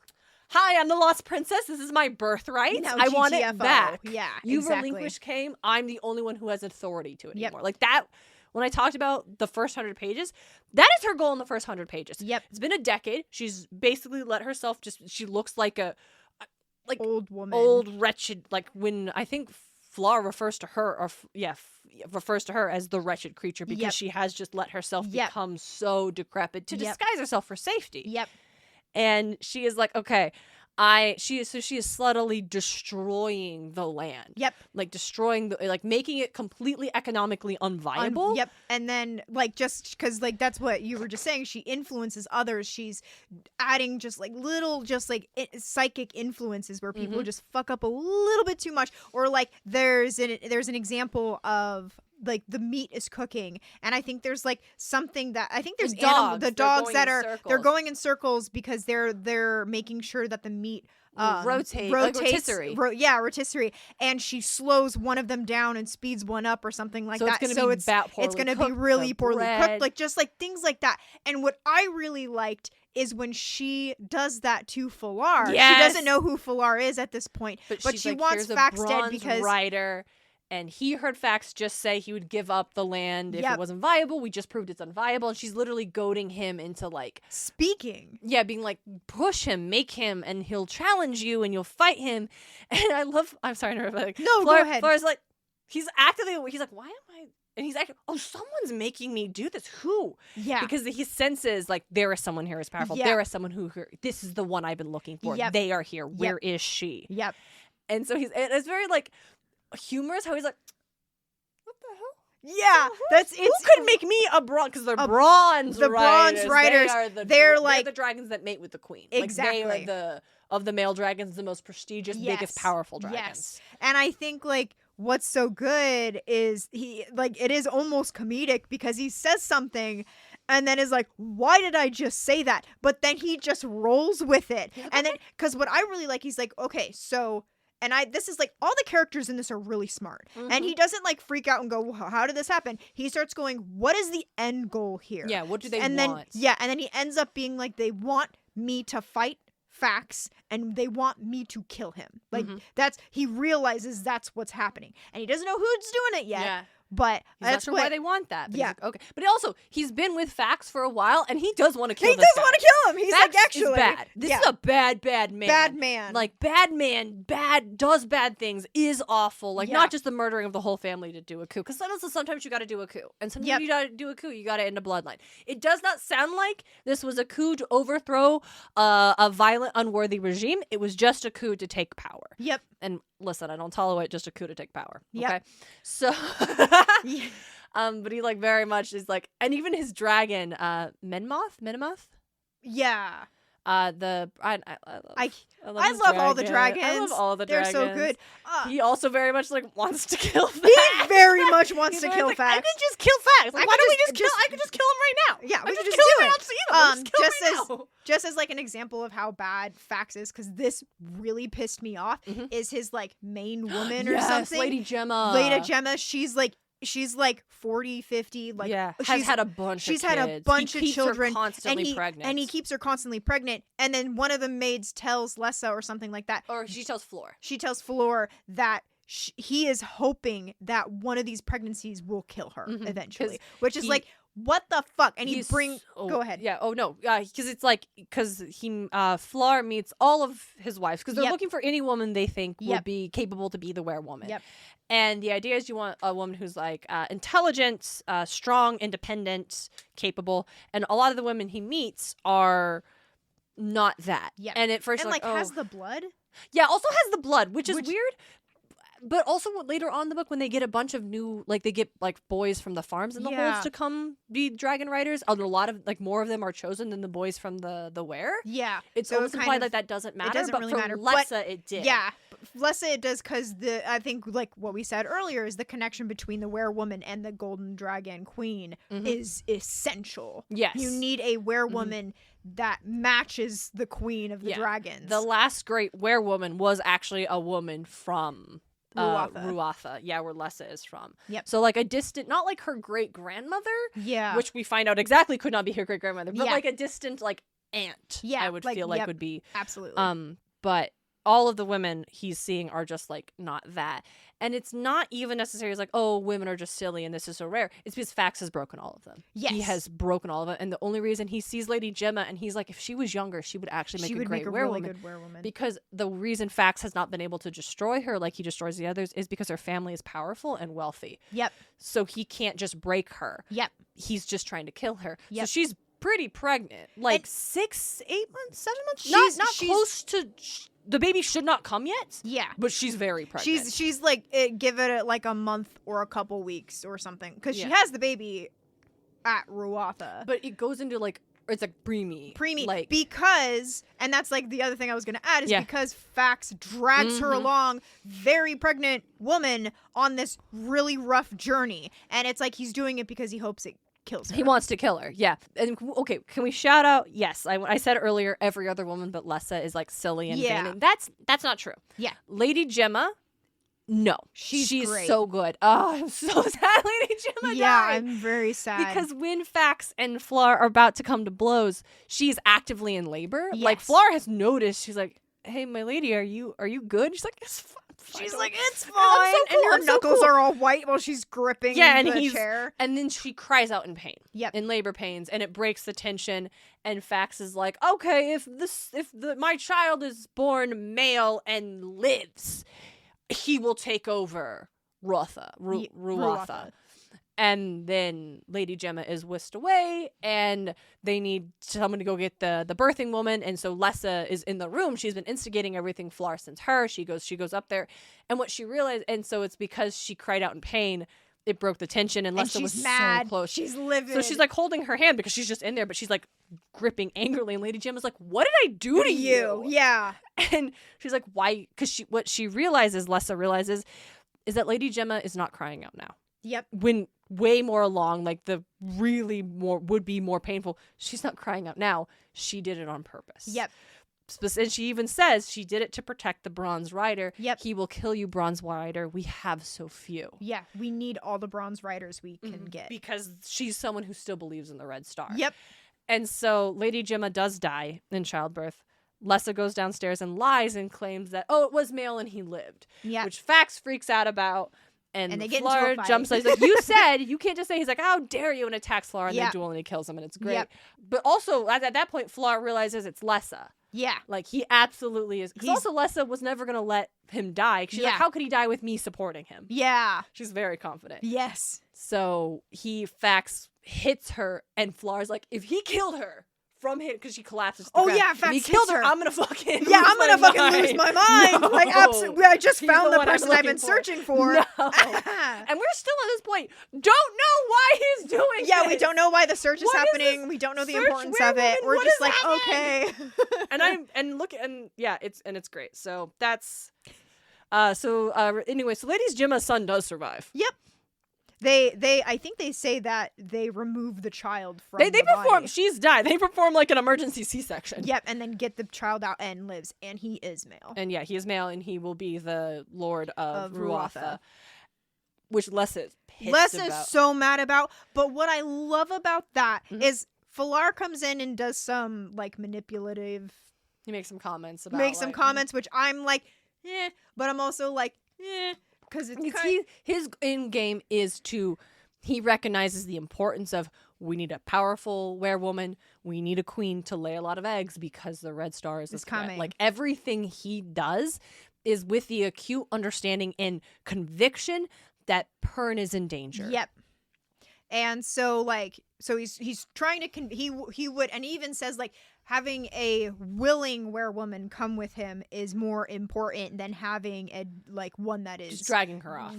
hi, I'm the lost princess. This is my birthright. I want it back. Yeah, you relinquished claim. I'm the only one who has authority to it anymore. Like that. When I talked about the first 100 pages, that is her goal in the first 100 pages. Yep. It's been a decade. She's basically let herself she looks like old woman. Old, wretched, like when I think Flaw refers to her, refers to her as the wretched creature because she has just let herself become so decrepit to disguise herself for safety. Yep. And she is like, okay, She is sluttily destroying the land. Yep. Like destroying making it completely economically unviable. Yep. And then just because that's what you were just saying, she influences others. She's adding just little psychic influences where people just fuck up a little bit too much. Or there's an example of the meat is cooking, and I think there's something that I think there's the dogs that they're going in circles because they're making sure that the meat rotates rotisserie, and she slows one of them down and speeds one up or something like that. It's gonna be really poorly cooked, just things like that. And what I really liked is when she does that to Falar. Yes. She doesn't know who Falar is at this point, but she wants Fax dead because rider. And he heard Fax just say he would give up the land if it wasn't viable. We just proved it's unviable. And she's literally goading him into speaking. Yeah, being push him, make him, and he'll challenge you and you'll fight him. And I'm sorry to interrupt. No, go ahead. Flar's he's like, why am I? And he's like, someone's making me do this. Who? Yeah. Because he senses there is someone here who's powerful. Yeah. There is someone who, this is the one I've been looking for. Yep. They are here. Yep. Where is she? Yep. And so it's very humorous how he's like, what the hell? Yeah, who could make me a bronze? Because they're bronze. The bronze riders. They're the dragons that mate with the queen. Exactly. They are of the male dragons, the most prestigious, biggest, powerful dragons. Yes. And I think what's so good is it is almost comedic because he says something and then is like, why did I just say that? But then he just rolls with it. And then because what I really like, he's like, okay, so. And this is all the characters in this are really smart. Mm-hmm. And he doesn't freak out and go, well, how did this happen? He starts going, what is the end goal here? Yeah, what do they want? And then he ends up being they want me to fight Fax and they want me to kill him. He realizes that's what's happening. And he doesn't know who's doing it yet. Yeah. But he's not sure why they want that. But okay. But he's been with Fax for a while, and he does want to kill. He does want to kill him. He's Fax actually is bad. This is a bad man. Bad man. Bad man. Does bad things. Is awful. Not just the murdering of the whole family to do a coup. Because sometimes you got to do a coup, and sometimes you got to do a coup. You got to end a bloodline. It does not sound like this was a coup to overthrow a violent, unworthy regime. It was just a coup to take power. Yep. And listen, I don't tolerate just a coup to take power. Okay. Yep. So. But he very much is and even his dragon, Menmoth? Yeah. I love all the dragons. I love all the dragons. They're so good. He also very much wants to kill Fax. He very much wants to kill Fax. I could just kill Fax. Why don't we just kill? I could just kill him right now. Yeah, we could just kill do him. it. Just kill him right now. Just as an example of how bad Fax is, because this really pissed me off. Is his main woman or something? Lady Gemma. She's 40, 50, has had a bunch of kids. She's had a bunch of children. Her constantly pregnant. And he keeps her constantly pregnant. And then one of the maids tells Lessa or something like that. Or she tells Flor. She tells Flor that he is hoping that one of these pregnancies will kill her eventually. Which is what the fuck? And go ahead. Yeah. Oh no. Because it's because Flor meets all of his wives because they're looking for any woman they think will be capable to be the werewoman. Yep. And the idea is you want a woman who's intelligent, strong, independent, capable. And a lot of the women he meets are not that. Yeah. And at first, has the blood. Yeah. Also has the blood, which is weird. But also later on in the book, when they get a bunch of new, they get boys from the farms in the holds to come be dragon riders. A lot of more of them are chosen than the boys from the were. Yeah, it's almost implied that doesn't matter. It doesn't really matter. Lessa, it did. Yeah, Lessa it does because I think what we said earlier is the connection between the werewoman and the golden dragon queen is essential. Yes, you need a werewoman that matches the queen of the dragons. The last great werewoman was actually a woman from Ruatha, where Lessa is from. Yep. So a distant, not her great grandmother, which we find out exactly could not be her great grandmother, but a distant aunt. Yeah, I would feel would be absolutely. But all of the women he's seeing are just not that. And it's not even necessarily women are just silly and this is so rare. It's because Fax has broken all of them. Yes. He has broken all of them. And the only reason he sees Lady Gemma and he's if she was younger, she would actually make a great werewoman. Really good werewoman. Because the reason Fax has not been able to destroy her like he destroys the others is because her family is powerful and wealthy. Yep. So he can't just break her. Yep. He's just trying to kill her. Yep. So she's pretty pregnant. Like 6, 8 months, 7 months. Not she's close to. The baby should not come yet. Yeah, but she's very pregnant. She's like give it like a month or a couple weeks or something because she has the baby at Ruatha. But it goes into like it's like preemie, like because, and that's like the other thing I was gonna add is because Fax drags her along, very pregnant woman, on this really rough journey, and it's like he's doing it because he hopes it kills her. He wants to kill her, yeah. And okay, can we shout out? Yes, I said earlier, every other woman but Lessa is like silly and vain. And that's not true. Yeah, Lady Gemma. No, she's great. So good. Oh, I'm so sad Lady Gemma died. Yeah, I'm very sad. Because when Fax and Flar are about to come to blows, she's actively in labor. Yes. Like, Flar has noticed. She's like, hey, my lady, are you good? She's like, it's fine. She's like, it's fine. So cool. And her knuckles are all white while she's gripping the chair. And then she cries out in pain. Yep. In labor pains, and it breaks the tension. And Fax is like, okay, if my child is born male and lives, he will take over Ruatha. And then Lady Gemma is whisked away, and they need someone to go get the birthing woman. And so Lessa is in the room. She's been instigating everything Flar sends her. She goes up there, and what she realized, and so it's because she cried out in pain, it broke the tension, and Lessa was mad. So close. She's livid. So she's like holding her hand because she's just in there, but she's like gripping angrily. And Lady Gemma's like, "What did I do to you?" Yeah. And she's like, "Why?" Because what she realizes, Lessa realizes, is that Lady Gemma is not crying out now. Yep. When way more along, like the really would be more painful, she's not crying out now. She did it on purpose. Yep. And she even says she did it to protect the Bronze Rider. Yep. He will kill you, Bronze Rider. We have so few. Yeah, we need all the Bronze Riders we can get. Because she's someone who still believes in the Red Star. Yep. And so Lady Gemma does die in childbirth. Lessa goes downstairs and lies and claims that, it was male and he lived. Yeah. Which Fax freaks out about. And they get Flar into a fight. jumps in. He's like, you said, you can't just say, he's like, how dare you, and attacks Flar, and they duel and he kills him, and it's great. Yep. But also, at that point, Flar realizes it's Lessa. Yeah. Like, he absolutely is. Because also, Lessa was never going to let him die. She's like, how could he die with me supporting him? Yeah. She's very confident. Yes. So, Fax hits her, and Flar's like, if he killed her from him, because she collapses to the ground. Fax if he killed her, I'm going to fucking lose my mind. No. Like, absolutely. I just found the person I've been searching for. No. And we're still at this point. Don't know why he's doing this. Yeah, we don't know why the search is happening. We don't know the importance of it. We're just like, okay. It's great. So that's anyway, so Lady Gemma's son does survive. Yep. I think they say that they remove the child from the perform body. She's died. They perform like an emergency C-section. Yep, and then get the child out and lives, and he is male. And he is male, and he will be the Lord of Ruatha. Which Lessa is pissed about. Lessa is so mad about, but what I love about that is Flar comes in and does some like manipulative. He makes some comments about which I'm like, but I'm also like, because his end game is he recognizes the importance of, we need a powerful werewoman, we need a queen to lay a lot of eggs because the Red Star is coming. Like, everything he does is with the acute understanding and conviction that Pern is in danger. Yep. And so he's trying to he would, and he even says like, having a willing werewoman come with him is more important than having one that is just dragging her off.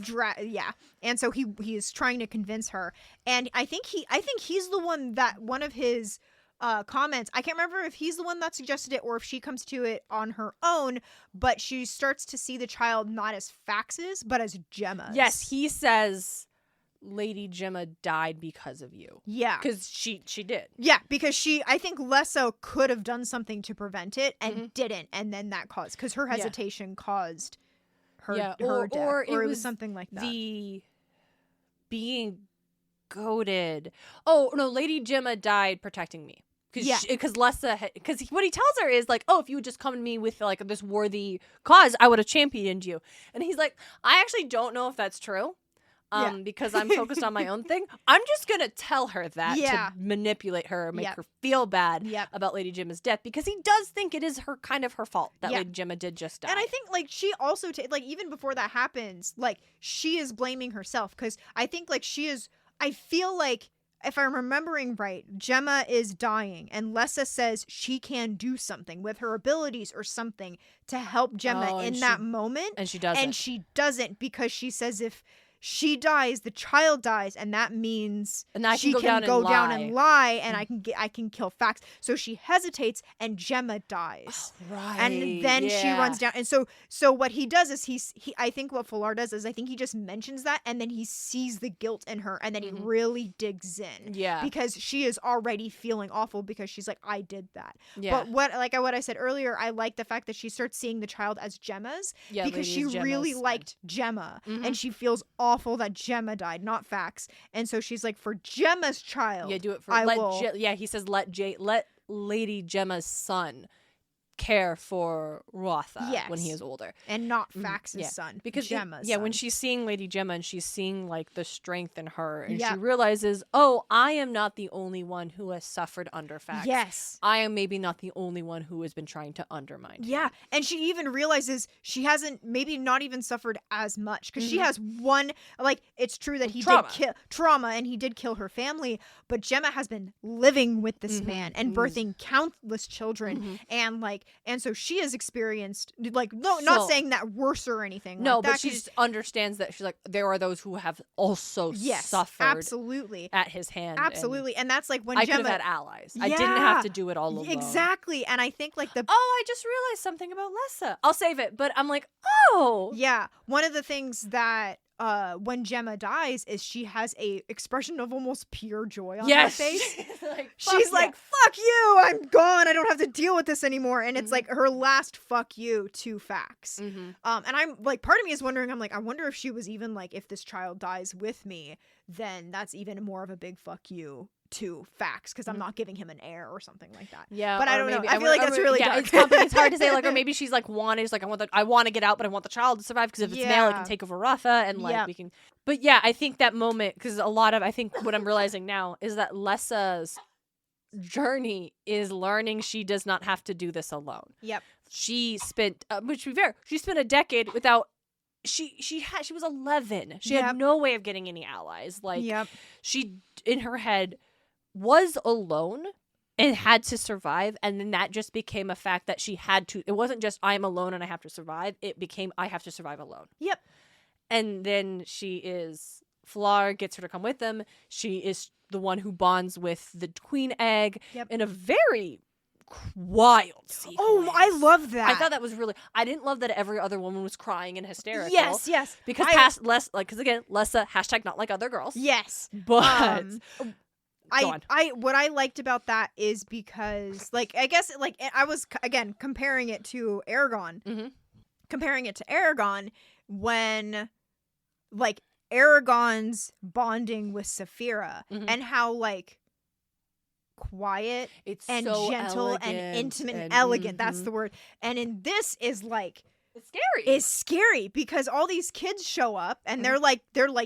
And so he is trying to convince her, and I think he's the one that one of his comments, I can't remember if he's the one that suggested it or if she comes to it on her own, but she starts to see the child not as Fax's but as Gemma's. Yes, he says, Lady Gemma died because of you. Yeah. Because she did. Yeah, because I think Lessa could have done something to prevent it and didn't. And then that caused, because her hesitation caused her death. Or it was something like that. The being goaded. Oh, no, Lady Gemma died protecting me. Because Lessa, because what he tells her is like, if you would just come to me with like this worthy cause, I would have championed you. And he's like, I actually don't know if that's true. Because I'm focused on my own thing. I'm just going to tell her that to manipulate her, make her feel bad about Lady Gemma's death, because he does think it is her fault that Lady Gemma did just die. And I think like she also, even before that happens, like she is blaming herself, because I think like I feel like if I'm remembering right, Gemma is dying, and Lessa says she can do something with her abilities or something to help Gemma in that moment. And she doesn't. And she doesn't, because she says if she dies, the child dies, and that means she can go down and lie, and I can kill facts. So she hesitates, and Gemma dies. Oh, right. And then she runs down. And so what he does is he I think what Fuller does is I think he just mentions that, and then he sees the guilt in her, and then he really digs in. Yeah. Because she is already feeling awful because she's like, I did that. Yeah. But what I said earlier, I like the fact that she starts seeing the child as Gemma's, because she really liked Gemma, and she feels awful that Gemma died, not facts. And so she's like, for Gemma's child, do it for he says let Lady Gemma's son care for Rotha when he is older, and not Fax's son, because Gemma's son. When she's seeing Lady Gemma and she's seeing like the strength in her, and she realizes, oh, I am not the only one who has suffered under Fax. Yes, I am maybe not the only one who has been trying to undermine him. And she even realizes she hasn't maybe not even suffered as much, because she has one, like, it's true that he did kill trauma, and he did kill her family, but Gemma has been living with this man and birthing countless children, and so she has experienced, like, not saying that worse or anything. No, like that, but she just understands that she's like, there are those who have also suffered absolutely at his hand. Absolutely. And that's like when I Gemma could have had allies. I didn't have to do it all alone. Exactly. And I think like I just realized something about Lessa. I'll save it, but I'm like, oh. Yeah. One of the things that when Gemma dies is she has a expression of almost pure joy on her face. She's like, fuck you, I'm gone, I don't have to deal with this anymore. And it's like her last fuck you to Fax. And I'm like, part of me is wondering, I'm like, I wonder if she was even like, if this child dies with me, then that's even more of a big fuck you to Fax, because I'm not giving him an heir or something like that. Yeah, but I don't know. I feel like that's really dark. It's hard to say. Like, or maybe she's like I want to get out, but I want the child to survive, because if it's male, it can take over Rotha, and like we can. But yeah, I think that moment, because I think what I'm realizing now is that Lessa's journey is learning she does not have to do this alone. Yep. She spent, which to be fair, she spent a decade without. She was 11. She had no way of getting any allies. Like she in her head was alone and had to survive, and then that just became a fact that she had to. It wasn't just I'm alone and I have to survive. It became I have to survive alone. Yep. And then Flar gets her to come with them. She is the one who bonds with the queen egg in a very wild sequence. Oh, I love that. I thought that was really. I didn't love that every other woman was crying and hysterical. Yes. Because because again, Lessa # not like other girls. Yes, but. What I liked about that is because, like, I guess, like, I was again comparing it to Aragon, when, like, Aragon's bonding with Saphira and how, like, quiet and so gentle and intimate and elegant. That's the word. And in this is like. It's scary because all these kids show up and they're like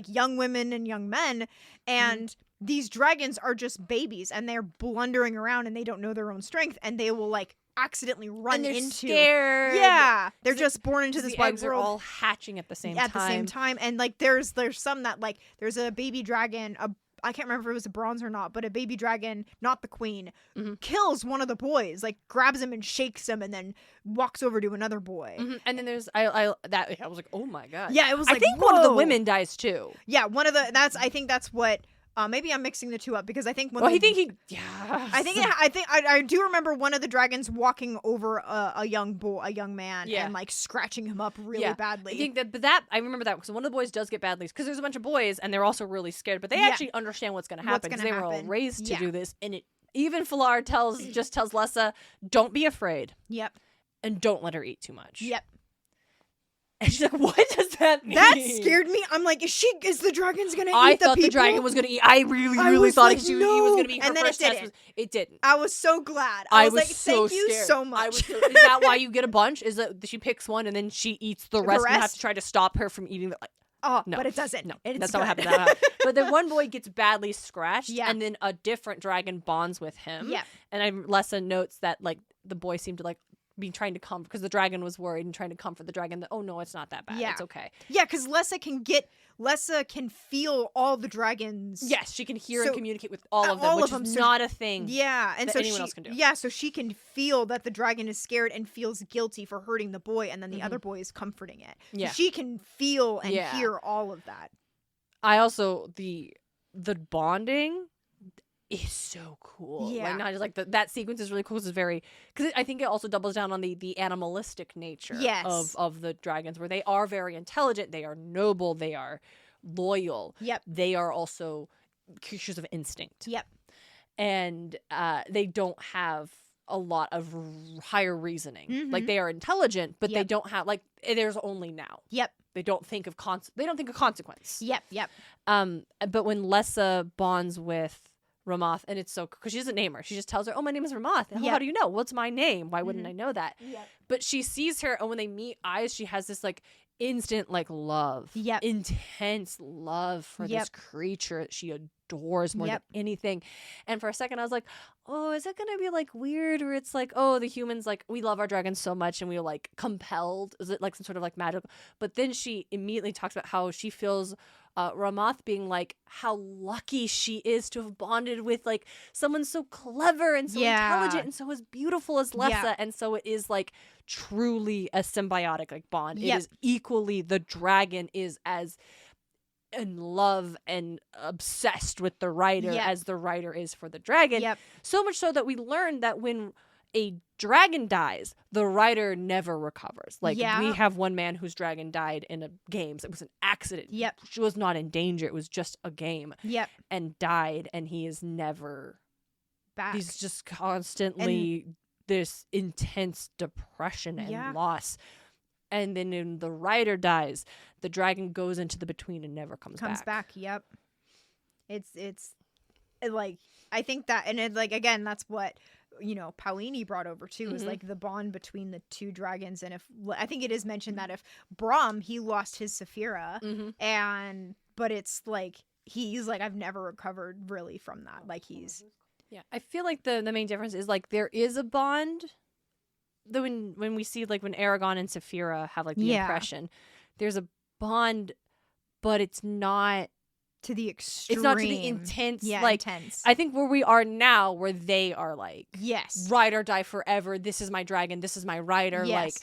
young women and young men, and these dragons are just babies and they're blundering around and they don't know their own strength, and they will like accidentally run into. Scared. Yeah, they're just born into this wide eggs world. Are all hatching at the same time. And like there's some that like there's a baby dragon. I can't remember if it was a bronze or not, but a baby dragon, not the queen, kills one of the boys, like grabs him and shakes him, and then walks over to another boy. And then there's I was like, oh my god. Yeah, it was like, I think one of the women dies too. Yeah, I think that's what. Maybe I'm mixing the two up, because I think I do remember one of the dragons walking over a young man and like scratching him up really badly. I think that I remember that because one of the boys does get badly, because there's a bunch of boys and they're also really scared, but they actually understand what's going to happen because they were all raised to do this. And even Flar tells Lessa, don't be afraid. Yep. And don't let her eat too much. Yep. And she's like, what does that mean? That scared me. I'm like, is the dragon's gonna eat the people? I thought the dragon was gonna eat. I really thought he was gonna be her and then first test. It didn't. I was so glad. I was like, thank you so much. Is that why you get a bunch? Is that she picks one and then she eats the rest? And you have to try to stop her from eating the. No. But it doesn't. No, that's not what happened. But then one boy gets badly scratched, and then a different dragon bonds with him. Yeah. And Lessa notes that like the boy seemed to like trying to comfort, because the dragon was worried and trying to comfort the dragon that, oh no, it's not that bad. It's okay. Yeah, because Lessa can feel all the dragons. Yes, she can hear and communicate with all of them, which is not a thing and that anyone else can do. Yeah, so she can feel that the dragon is scared and feels guilty for hurting the boy, and then the other boy is comforting it. Yeah. So she can feel and hear all of that. I also, the bonding is so cool. Yeah. Like, not just like that sequence is really cool. Because I think it also doubles down on the animalistic nature of the dragons, where they are very intelligent, they are noble, they are loyal. Yep. They are also creatures of instinct. Yep. And they don't have a lot of higher reasoning. Mm-hmm. Like, they are intelligent, but they don't have, like, there's only now. Yep. They don't think of consequence. Yep. Yep. But when Lessa bonds with Ramoth, and it's so, because she doesn't name her, she just tells her, oh, my name is Ramoth. How do you know? What's my name? Why wouldn't I know that? Yep. But she sees her, and when they meet eyes, she has this like instant like love, intense love for this creature that she adores more than anything. And for a second I was like, oh, is it gonna be like weird, or it's like, oh, the humans, like, we love our dragons so much and we are like compelled, is it like some sort of like magic? But then she immediately talks about how she feels Ramoth being like, how lucky she is to have bonded with like someone so clever and so intelligent and so as beautiful as Lessa. And so it is like truly a symbiotic like bond. It is equally, the dragon is as in love and obsessed with the writer as the writer is for the dragon. So much so that we learned that when a dragon dies, the writer never recovers. Like, we have one man whose dragon died in a games. It was an accident. She was not in danger. It was just a game. And died, and he is never back. He's just constantly this intense depression and loss. And then when the writer dies, the dragon goes into the between and never comes back. Yep. It's like, I think that, and it, like, again, that's what, you know, Paulini brought over too, is like the bond between the two dragons. And if, I think it is mentioned that if Brahm, he lost his Saphira, but it's like, he's like, I've never recovered really from that. Like, he's... Yeah, I feel like the main difference is like there is a bond. Though when we see like when Aragon and Saphira have like the impression, there's a bond, but it's not to the extreme. It's not to the intense. Yeah, like, intense. I think where we are now, where they are like, yes, ride or die forever. This is my dragon. This is my rider. Yes. Like,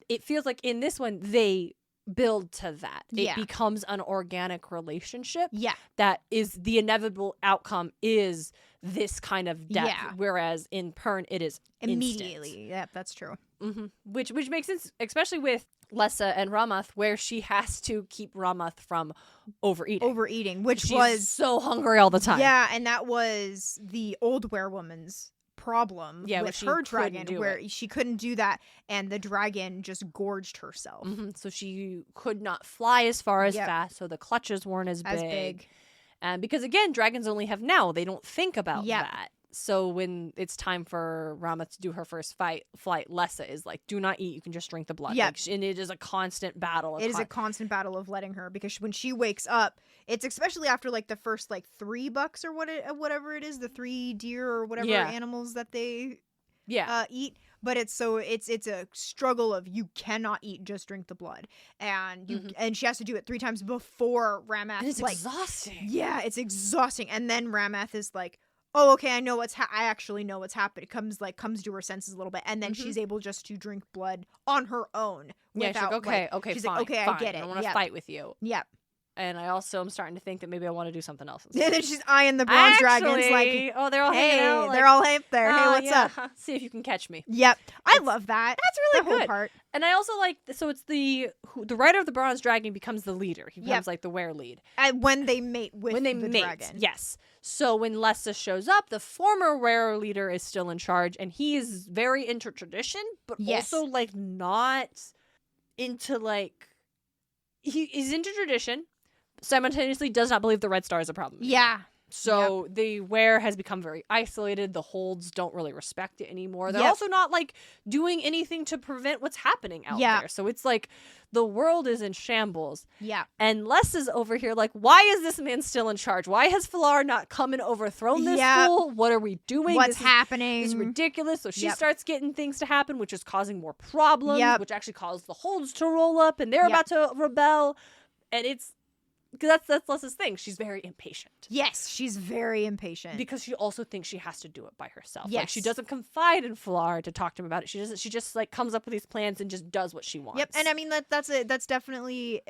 it feels like in this one they build to that. It becomes an organic relationship. Yeah, that is the inevitable outcome is this kind of depth. Yeah. Whereas in Pern, it is immediately. Instant. Yeah, that's true. Which makes sense, especially with Lessa and Ramoth, where she has to keep Ramoth from overeating, which she's was so hungry all the time. Yeah, and that was the old werewoman's problem with her dragon, where she couldn't do that, and the dragon just gorged herself. So she could not fly as far as fast, so the clutches weren't as big. And because again, dragons only have now, they don't think about that. So when it's time for Ramoth to do her first flight, Lessa is like, do not eat, you can just drink the blood. Like, and it is a constant battle. It is a constant battle of letting her, because when she wakes up, it's especially after like the first like 3 bucks or whatever it is, the 3 deer or whatever animals that they eat. But it's a struggle of, you cannot eat, just drink the blood, and and she has to do it 3 times before Ramoth. And it's exhausting. Yeah, it's exhausting. And then Ramoth is like, oh, okay, I know I actually know what's happened. It comes to her senses a little bit, and then she's able just to drink blood on her own. Yeah, she's like, okay, she's fine, like, okay, fine. I get it. I want to fight with you. Yep. And I also am starting to think that maybe I want to do something else. And then she's eyeing the bronze dragons like, oh, they're all hanging out. Like, they're all up there. Hey, what's up? See if you can catch me. Yep. I love that. That's really good. Whole part. And I also like, so it's the rider of the bronze dragon becomes the leader. He becomes like the were lead. And when they mate with the dragon. Yes. So when Lessa shows up, the former were leader is still in charge, and he is very into tradition, but also like not into like, he's into tradition, simultaneously does not believe the red star is a problem. Yeah. So the Weir has become very isolated. The Holds don't really respect it anymore. They're Yep. also not like doing anything to prevent what's happening out there. So it's like the world is in shambles. Yeah. And Les is over here like, why is this man still in charge? Why has F'lar not come and overthrown this fool? What are we doing? What's happening? This is ridiculous. So she starts getting things to happen, which is causing more problems, which actually causes the Holds to roll up, and they're about to rebel. And it's that's Les's thing. She's very impatient. Yes, she's very impatient because she also thinks she has to do it by herself. Yes. Like she doesn't confide in F'lar to talk to him about it. She just like comes up with these plans and just does what she wants. Yep, and I mean that's definitely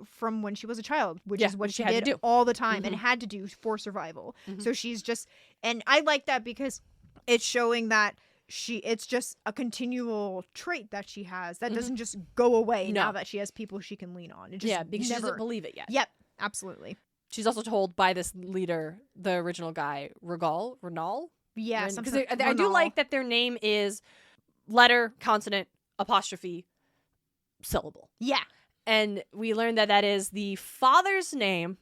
from when she was a child, which is what she had did to do all the time and had to do for survival. So she's just, and I like that because it's showing that it's just a continual trait that she has that doesn't just go away now that she has people she can lean on. It just because she doesn't believe it yet. Yep, absolutely. She's also told by this leader, the original guy, Renal. Yeah, because I do like that their name is letter, consonant, apostrophe, syllable. Yeah, and we learned that is the father's name,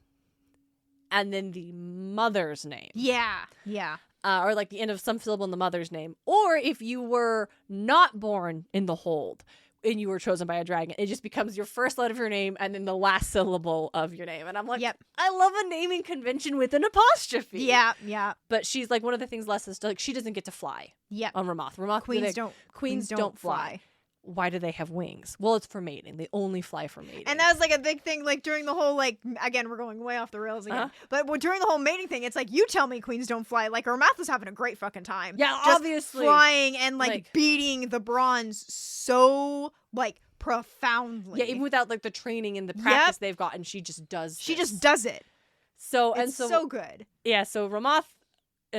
and then the mother's name. Yeah, yeah. Or like the end of some syllable in the mother's name. Or if you were not born in the Hold and you were chosen by a dragon, it just becomes your first letter of your name and then the last syllable of your name. And I'm like, I love a naming convention with an apostrophe. Yeah, yeah. But she's like, one of the things Les is like, she doesn't get to fly. On Ramoth. Queens don't fly. Why do they have wings? Well, it's for mating. They only fly for mating. And that was like a big thing, like during the whole, like, again, we're going way off the rails again. But during the whole mating thing, it's like, you tell me queens don't fly. Like, Ramoth was having a great fucking time. Yeah, just obviously. Flying and like beating the bronze so like profoundly. Yeah, even without like the training and the practice they've gotten, she just does She just does it. So so good. Yeah, so Ramoth,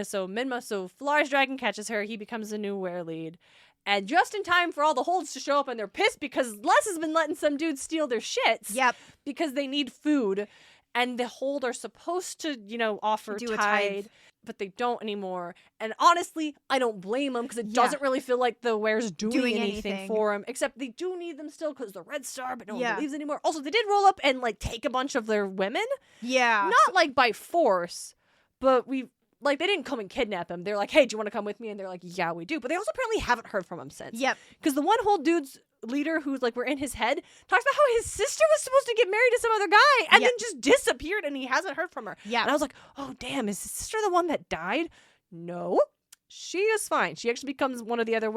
so F'lar's dragon catches her. He becomes the new Weir lead. And just in time for all the Holds to show up, and they're pissed because Les has been letting some dudes steal their shits. Yep. Because they need food. And the Hold are supposed to, offer tithe, but they don't anymore. And honestly, I don't blame them because it doesn't really feel like the Weir's doing anything for them. Except they do need them still because the Red Star, but no one believes anymore. Also, they did roll up and like take a bunch of their women. Yeah. Not like by force, but they didn't come and kidnap him. They're like, hey, do you want to come with me? And they're like, yeah, we do. But they also apparently haven't heard from him since. Yep. Because the one Hold dude's leader who's like, we're in his head, talks about how his sister was supposed to get married to some other guy and then just disappeared and he hasn't heard from her. Yeah. And I was like, oh, damn, is his sister the one that died? No. She is fine. She actually becomes one of the other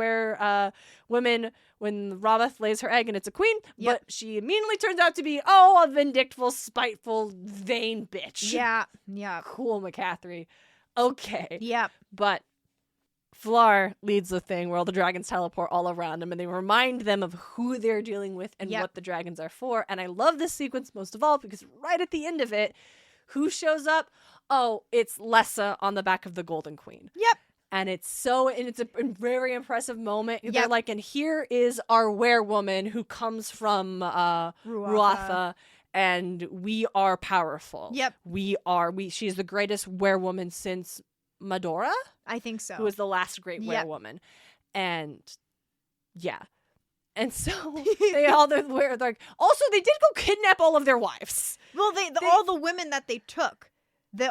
women when Ramoth lays her egg and it's a queen. Yep. But she immediately turns out to be, a vindictive, spiteful, vain bitch. Yeah. Yeah. Cool, McCaffrey. Okay. Yep. But F'lar leads the thing where all the dragons teleport all around them and they remind them of who they're dealing with and what the dragons are for. And I love this sequence most of all because right at the end of it, who shows up? Oh, it's Lessa on the back of the Golden Queen. Yep. And it's a very impressive moment. Yep. They're like, and here is our werewoman who comes from Ruatha. And we are powerful. Yep. She's the greatest werewoman since Medora? I think so. Who was the last great werewoman. And yeah. And so they're like, also they did go kidnap all of their wives. Well, all the women that they took.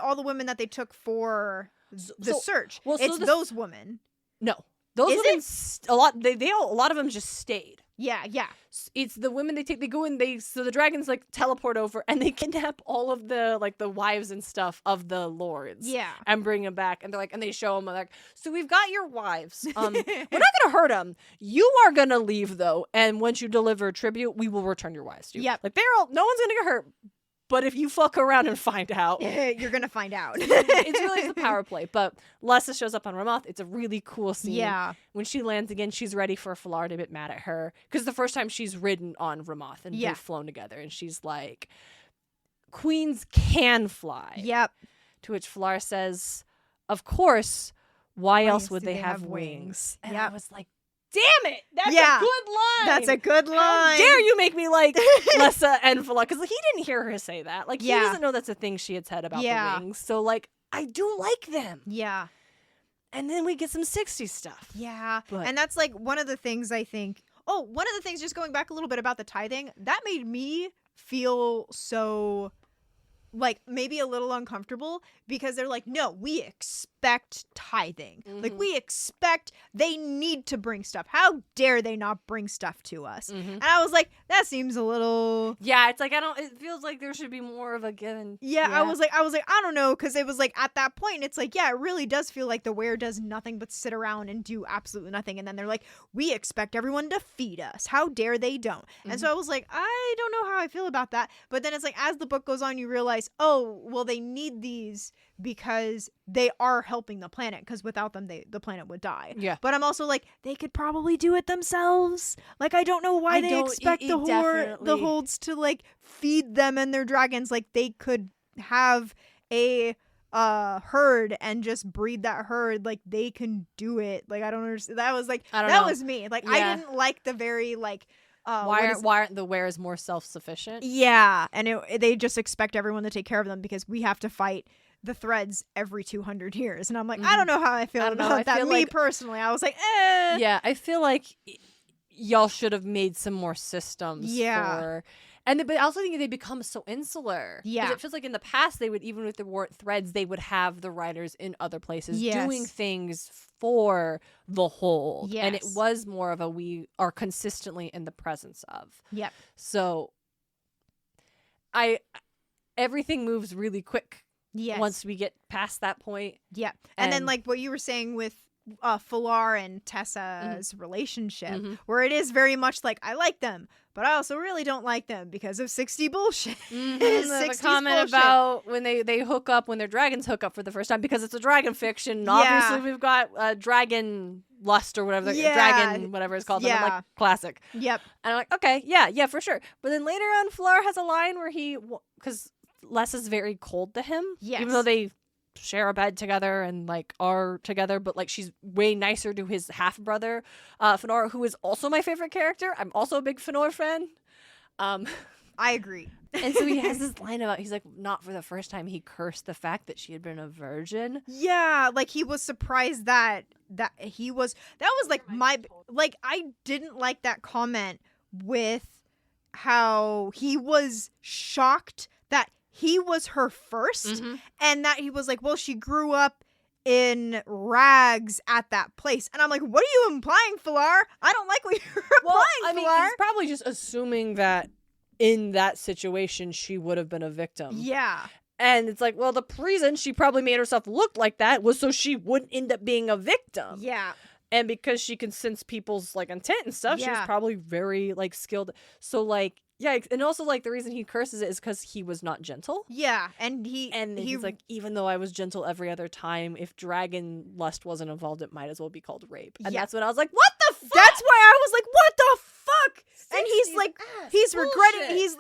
All the women that they took for the search. Well, it's those women. No. Those women a lot of them just stayed. Yeah, yeah. It's the women they go in, so the dragons like teleport over and they kidnap all of the like the wives and stuff of the lords. Yeah. And bring them back and they're like, and they show them like, so we've got your wives. We're not gonna hurt them. You are gonna leave though, and once you deliver tribute, we will return your wives to you. Yep. Like no one's gonna get hurt. But if you fuck around and find out, you're gonna find out. It's really just a power play. But Lessa shows up on Ramoth. It's a really cool scene. Yeah. When she lands again, she's ready for F'lar to get mad at her because the first time she's ridden on Ramoth and they've flown together, and she's like, "Queens can fly." Yep. To which F'lar says, "Of course. Why else would they have wings?" And I was like, damn it! That's a good line. That's a good line. How dare you make me like Lessa and F'lar? Because he didn't hear her say that. Like he doesn't know that's a thing she had said about the wings. So like I do like them. Yeah. And then we get some 60s stuff. Yeah. And that's like one of the things I think. Oh, one of the things, just going back a little bit about the tithing, that made me feel so like maybe a little uncomfortable because they're like, no, we expect tithing. Like we expect they need to bring stuff. How dare they not bring stuff to us? And I was like, that seems a little. Yeah, it's like it feels like there should be more of a given. Yeah, I was like, I don't know, because it was like at that point, it's like, yeah, it really does feel like the wearer does nothing but sit around and do absolutely nothing, and then they're like, we expect everyone to feed us. How dare they don't? And so I was like, I don't know how I feel about that. But then it's like, as the book goes on, you realize, oh, well, they need these because they are helping the planet, because without them the planet would die. Yeah. But I'm also like, they could probably do it themselves. Like, I don't know why they expect the holds to like feed them and their dragons. Like, they could have a herd and just breed that herd. Like, they can do it. Like, I don't understand. That was like, that was me. Like, I didn't like the very like why aren't the wearers more self-sufficient? Yeah, and they just expect everyone to take care of them because we have to fight the threads every 200 years. And I'm like, I don't know how I feel about that. Me personally, I was like, eh. Yeah, I feel like y'all should have made some more systems. Yeah. But I also think they become so insular. Yeah. Because it feels like in the past, they would, even if there weren't threads, they would have the writers in other places doing things for the whole. Yes. And it was more of a we are consistently in the presence of. Yep. So everything moves really quick. Yes. Once we get past that point. Yeah. And then like what you were saying with Falar and Tessa's relationship, where it is very much like, I like them, but I also really don't like them because of 60 bullshit. The comment bullshit about when they hook up, when their dragons hook up for the first time, because it's a dragon fiction. Yeah. Obviously, we've got dragon lust or whatever, dragon, whatever it's called. Yeah. And I'm like, classic. Yep. And I'm like, okay, yeah, for sure. But then later on, Falar has a line where because Les is very cold to him. Yes. Even though they share a bed together and like are together, but like she's way nicer to his half brother, Fëanor, who is also my favorite character. I'm also a big Fëanor fan. I agree. And so he has this line about, he's like, not for the first time, he cursed the fact that she had been a virgin. Yeah, like he was surprised that was like I didn't like that comment with how he was shocked that he was her first, and that he was like, well, she grew up in rags at that place. And I'm like, what are you implying, Falar? I don't like what you're implying, Falar. He's probably just assuming that in that situation, she would have been a victim. Yeah. And it's like, well, the reason she probably made herself look like that was so she wouldn't end up being a victim. Yeah. And because she can sense people's like intent and stuff, she was probably very like skilled. So like, yeah, and also like the reason he curses it is because he was not gentle. Yeah, and he's like, even though I was gentle every other time, if dragon lust wasn't involved, it might as well be called rape. And that's when I was like, what the fuck? That's why I was like, what the fuck? And he's like, he's regretting.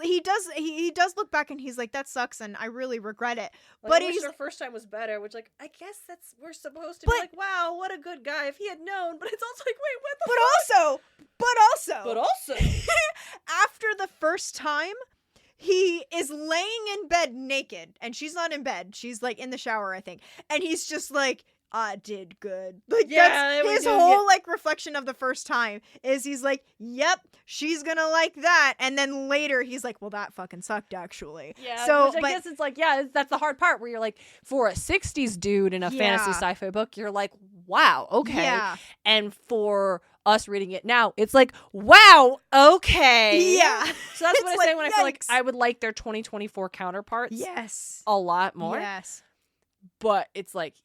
He does look back and he's like, that sucks, and I really regret it. Like, but he's, her first time was better, which like I guess we're supposed to be like, wow, what a good guy if he had known. But it's also like, wait, what the fuck? But also, after the first time, he is laying in bed naked, and she's not in bed. She's like in the shower, I think, and he's just like, I did good. Like, that's his whole like reflection of the first time is he's like, yep, she's gonna like that. And then later he's like, well, that fucking sucked actually. Yeah. So I guess it's like, that's the hard part where you're like, for a 60s dude in a fantasy sci-fi book, you're like, wow, okay. Yeah. And for us reading it now, it's like, wow, okay. Yeah. So that's what I say when I feel like I would like their 2024 counterparts. Yes. A lot more. Yes. But it's like,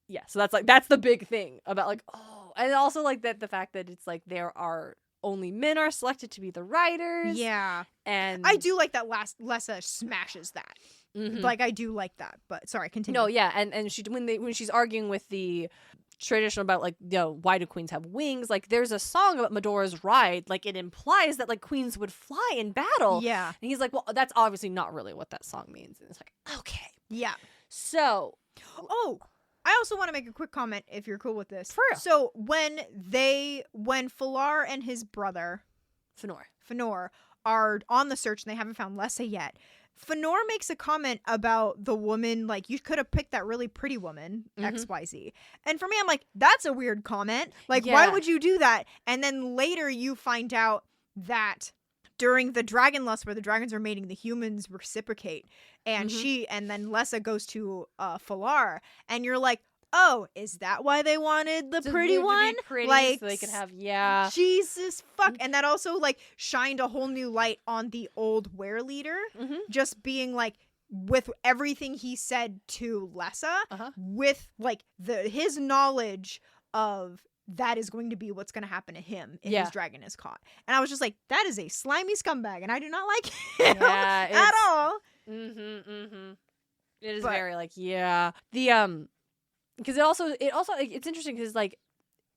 yeah, so that's the big thing about like, oh, and also like that the fact that it's like there are only men are selected to be the writers. Yeah, and I do like that Lessa smashes that. Like I do like that, but sorry, continue. No, yeah, and she when she's arguing with the tradition about like, you know, why do queens have wings? Like there's a song about Medora's ride, like it implies that like queens would fly in battle. Yeah, and he's like, well, that's obviously not really what that song means. And it's like, okay, yeah, so I also want to make a quick comment if you're cool with this. For real. So when Falar and his brother Fëanor are on the search and they haven't found Lessa yet, Fëanor makes a comment about the woman, like, you could have picked that really pretty woman, XYZ. And for me, I'm like, that's a weird comment. Like, why would you do that? And then later you find out that during the dragon lust where the dragons are mating, the humans reciprocate, and and then Lessa goes to Falar, and you're like, oh, is that why they wanted the pretty one? Pretty, like, so they could have, Jesus fuck. And that also, like, shined a whole new light on the old were leader, just being like, with everything he said to Lessa, with, like, his knowledge of that is going to be what's going to happen to him if his dragon is caught. And I was just like, that is a slimy scumbag, and I do not like him at all. It is very, like, the, because it also like, it's interesting because, like,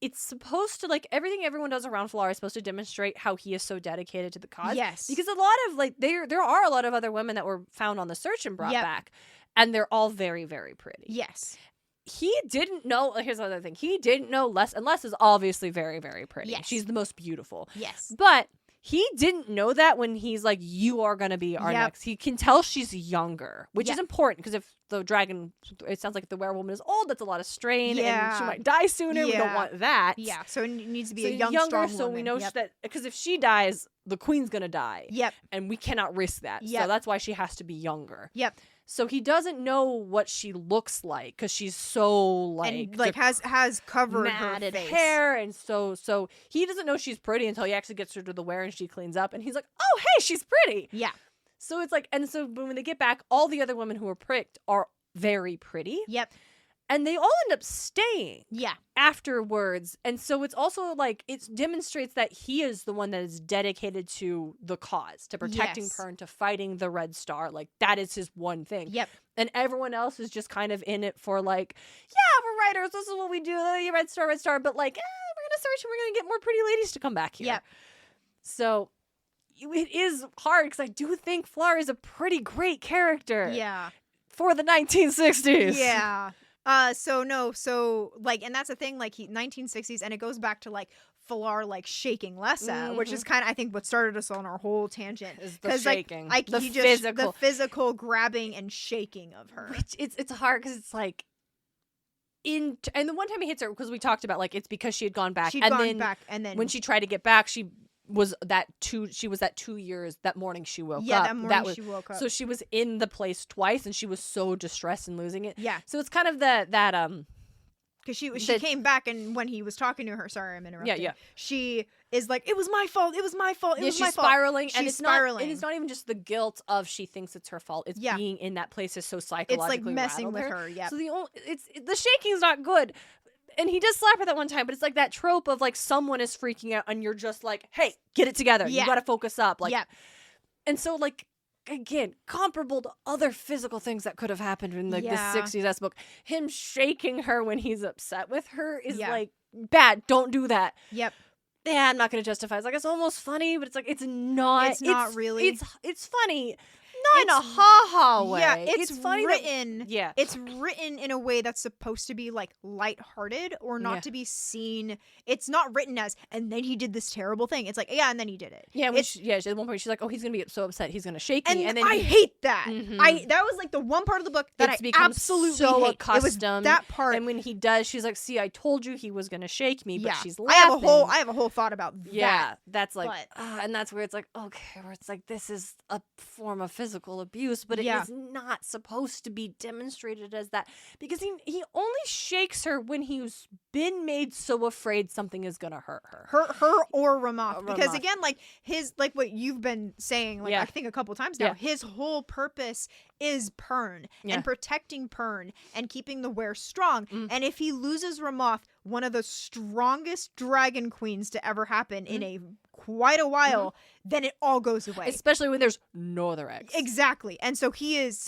it's supposed to, like, everything everyone does around Falar is supposed to demonstrate how he is so dedicated to the cause. Yes. Because a lot of, like, there are a lot of other women that were found on the search and brought back, and they're all very, very pretty. Yes. He didn't know, here's another thing, he didn't know Les, and Les is obviously very, very pretty. Yes. She's the most beautiful. Yes. But he didn't know that when he's like, you are going to be our next. He can tell she's younger, which is important because if the dragon, it sounds like the werewolf is old, that's a lot of strain, and she might die sooner. We don't want that. Yeah, so it needs to be a younger, strong so woman. we know that, because if she dies, the queen's going to die. Yep. And we cannot risk that. So that's why she has to be younger. Yep. So he doesn't know what she looks like because she's so, like, and, like, has covered matted her face. hair, and so he doesn't know she's pretty until he actually gets her to the were and she cleans up, and he's like, oh, hey, she's pretty. Yeah. So it's like, and so when they get back, all the other women who are pricked are very pretty. Yep. And they all end up staying. Yeah. Afterwards. And so it's also like, it demonstrates that he is the one that is dedicated to the cause, to protecting Pern, to fighting the Red Star. Like, that is his one thing. Yep. And everyone else is just kind of in it for, like, yeah, we're writers, this is what we do, Red Star, but, like, we're going to search and we're going to get more pretty ladies to come back here. Yep. So it is hard because I do think Falar is a pretty great character. Yeah. For the 1960s. Yeah. So like, and that's the thing, like, 1960s, and it goes back to, like, Falar, like, shaking Lessa, which is kind of, I think, what started us on our whole tangent. Is the shaking. Like, the physical grabbing and shaking of her. Which it's hard because it's like, and the one time he hits her, because we talked about, like, it's because she had gone back. And then when she tried to get back, she was that 2 years that morning she woke up. Yeah, that morning she woke up. So she was in the place twice, and she was so distressed and losing it. Yeah. So it's kind of that because she came back, and when he was talking to her, sorry, I'm interrupting. Yeah. She is like, it was my fault. It was my fault. She's spiraling, and it's not even just the guilt of she thinks it's her fault. It's being in that place is so psychologically it's like messing with her. Yeah. So the shaking's not good. And he does slap her that one time, but it's like that trope of, like, someone is freaking out and you're just like, hey, get it together. You got to focus up. Like, and so, like, again, comparable to other physical things that could have happened in the 60s S book. Him shaking her when he's upset with her is like, bad. Don't do that. Yep. Yeah, I'm not going to justify it. It's like, it's almost funny, but it's like, it's not. It's not really. It's funny. Not in a ha-ha way. Yeah, it's funny written. It's written in a way that's supposed to be, like, lighthearted or not to be seen. It's not written as, and then he did this terrible thing. It's like, and then he did it. Yeah, at one point she's like, oh, he's gonna be so upset, he's gonna shake me, and then I hate that. That was, like, the one part of the book that I absolutely so hate. Accustomed. It was that part. And when he does, she's like, see, I told you he was gonna shake me, but she's laughing. I have a whole thought about that. Yeah, that's like, and that's where it's like, okay, where it's like, this is a form of physical abuse, but it is not supposed to be demonstrated as that, because he only shakes her when he's been made so afraid something is gonna hurt her or Ramoth, because again, like, his, like, what you've been saying, like, I think a couple times now, his whole purpose is Pern and protecting Pern and keeping the were strong. And if he loses Ramoth, one of the strongest dragon queens to ever happen in quite a while, then it all goes away. Especially when there's no other eggs. Exactly. And so he's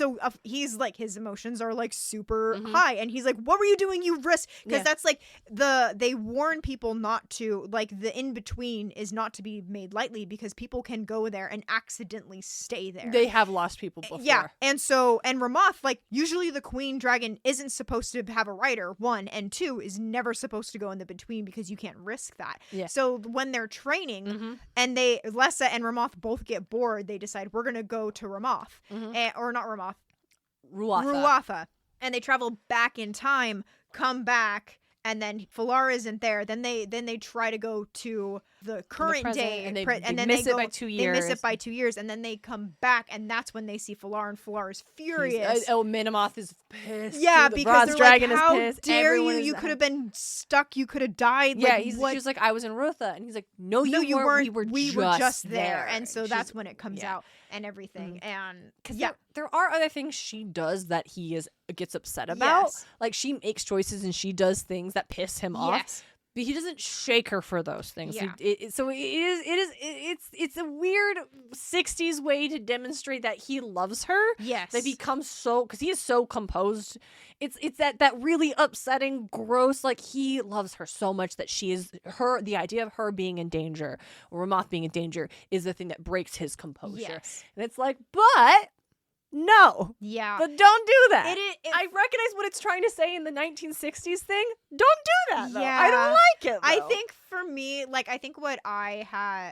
like, his emotions are, like, super high, and he's like, what were you doing? You risk, because that's like they warn people not to, like, the in-between is not to be made lightly, because people can go there and accidentally stay there. They have lost people before. Yeah. And Ramoth, like, usually the queen dragon isn't supposed to have a rider, 1, and 2 is never supposed to go in the between, because you can't risk that. Yeah. So when they're training and Lessa and Ramoth both get bored, they decide, we're gonna go to Ramoth, or not Ramoth, Ruatha, and they travel back in time, come back, and then Falar isn't there. Then they try to go to the current day, and they then miss they it by 2 years. They miss it by 2 years, and then they come back, and that's when they see Falar, and Falar is furious. Minimoth is pissed. Yeah, too. The because they're dragon like, "How is pissed. dare Everyone you? is You could have been stuck. You could have died." Yeah, like, she was like, "I was in Rotha," and he's like, "No, you weren't. We were just there." And so that's when it comes out and everything. And because there are other things she does that he gets upset about. Yes. Like she makes choices and she does things that piss him off. But he doesn't shake her for those things. Yeah. It's a weird 60s way to demonstrate that he loves her. Yes. That becomes so, because he is so composed. It's that really upsetting, gross, like he loves her so much that the idea of her being in danger, or Ramoth being in danger, is the thing that breaks his composure. Yes. And it's like, but no. Yeah. But don't do that. I recognize what it's trying to say in the 1960s thing. Don't do that, though. Yeah. I don't like it, though. I think for me, like, I think what I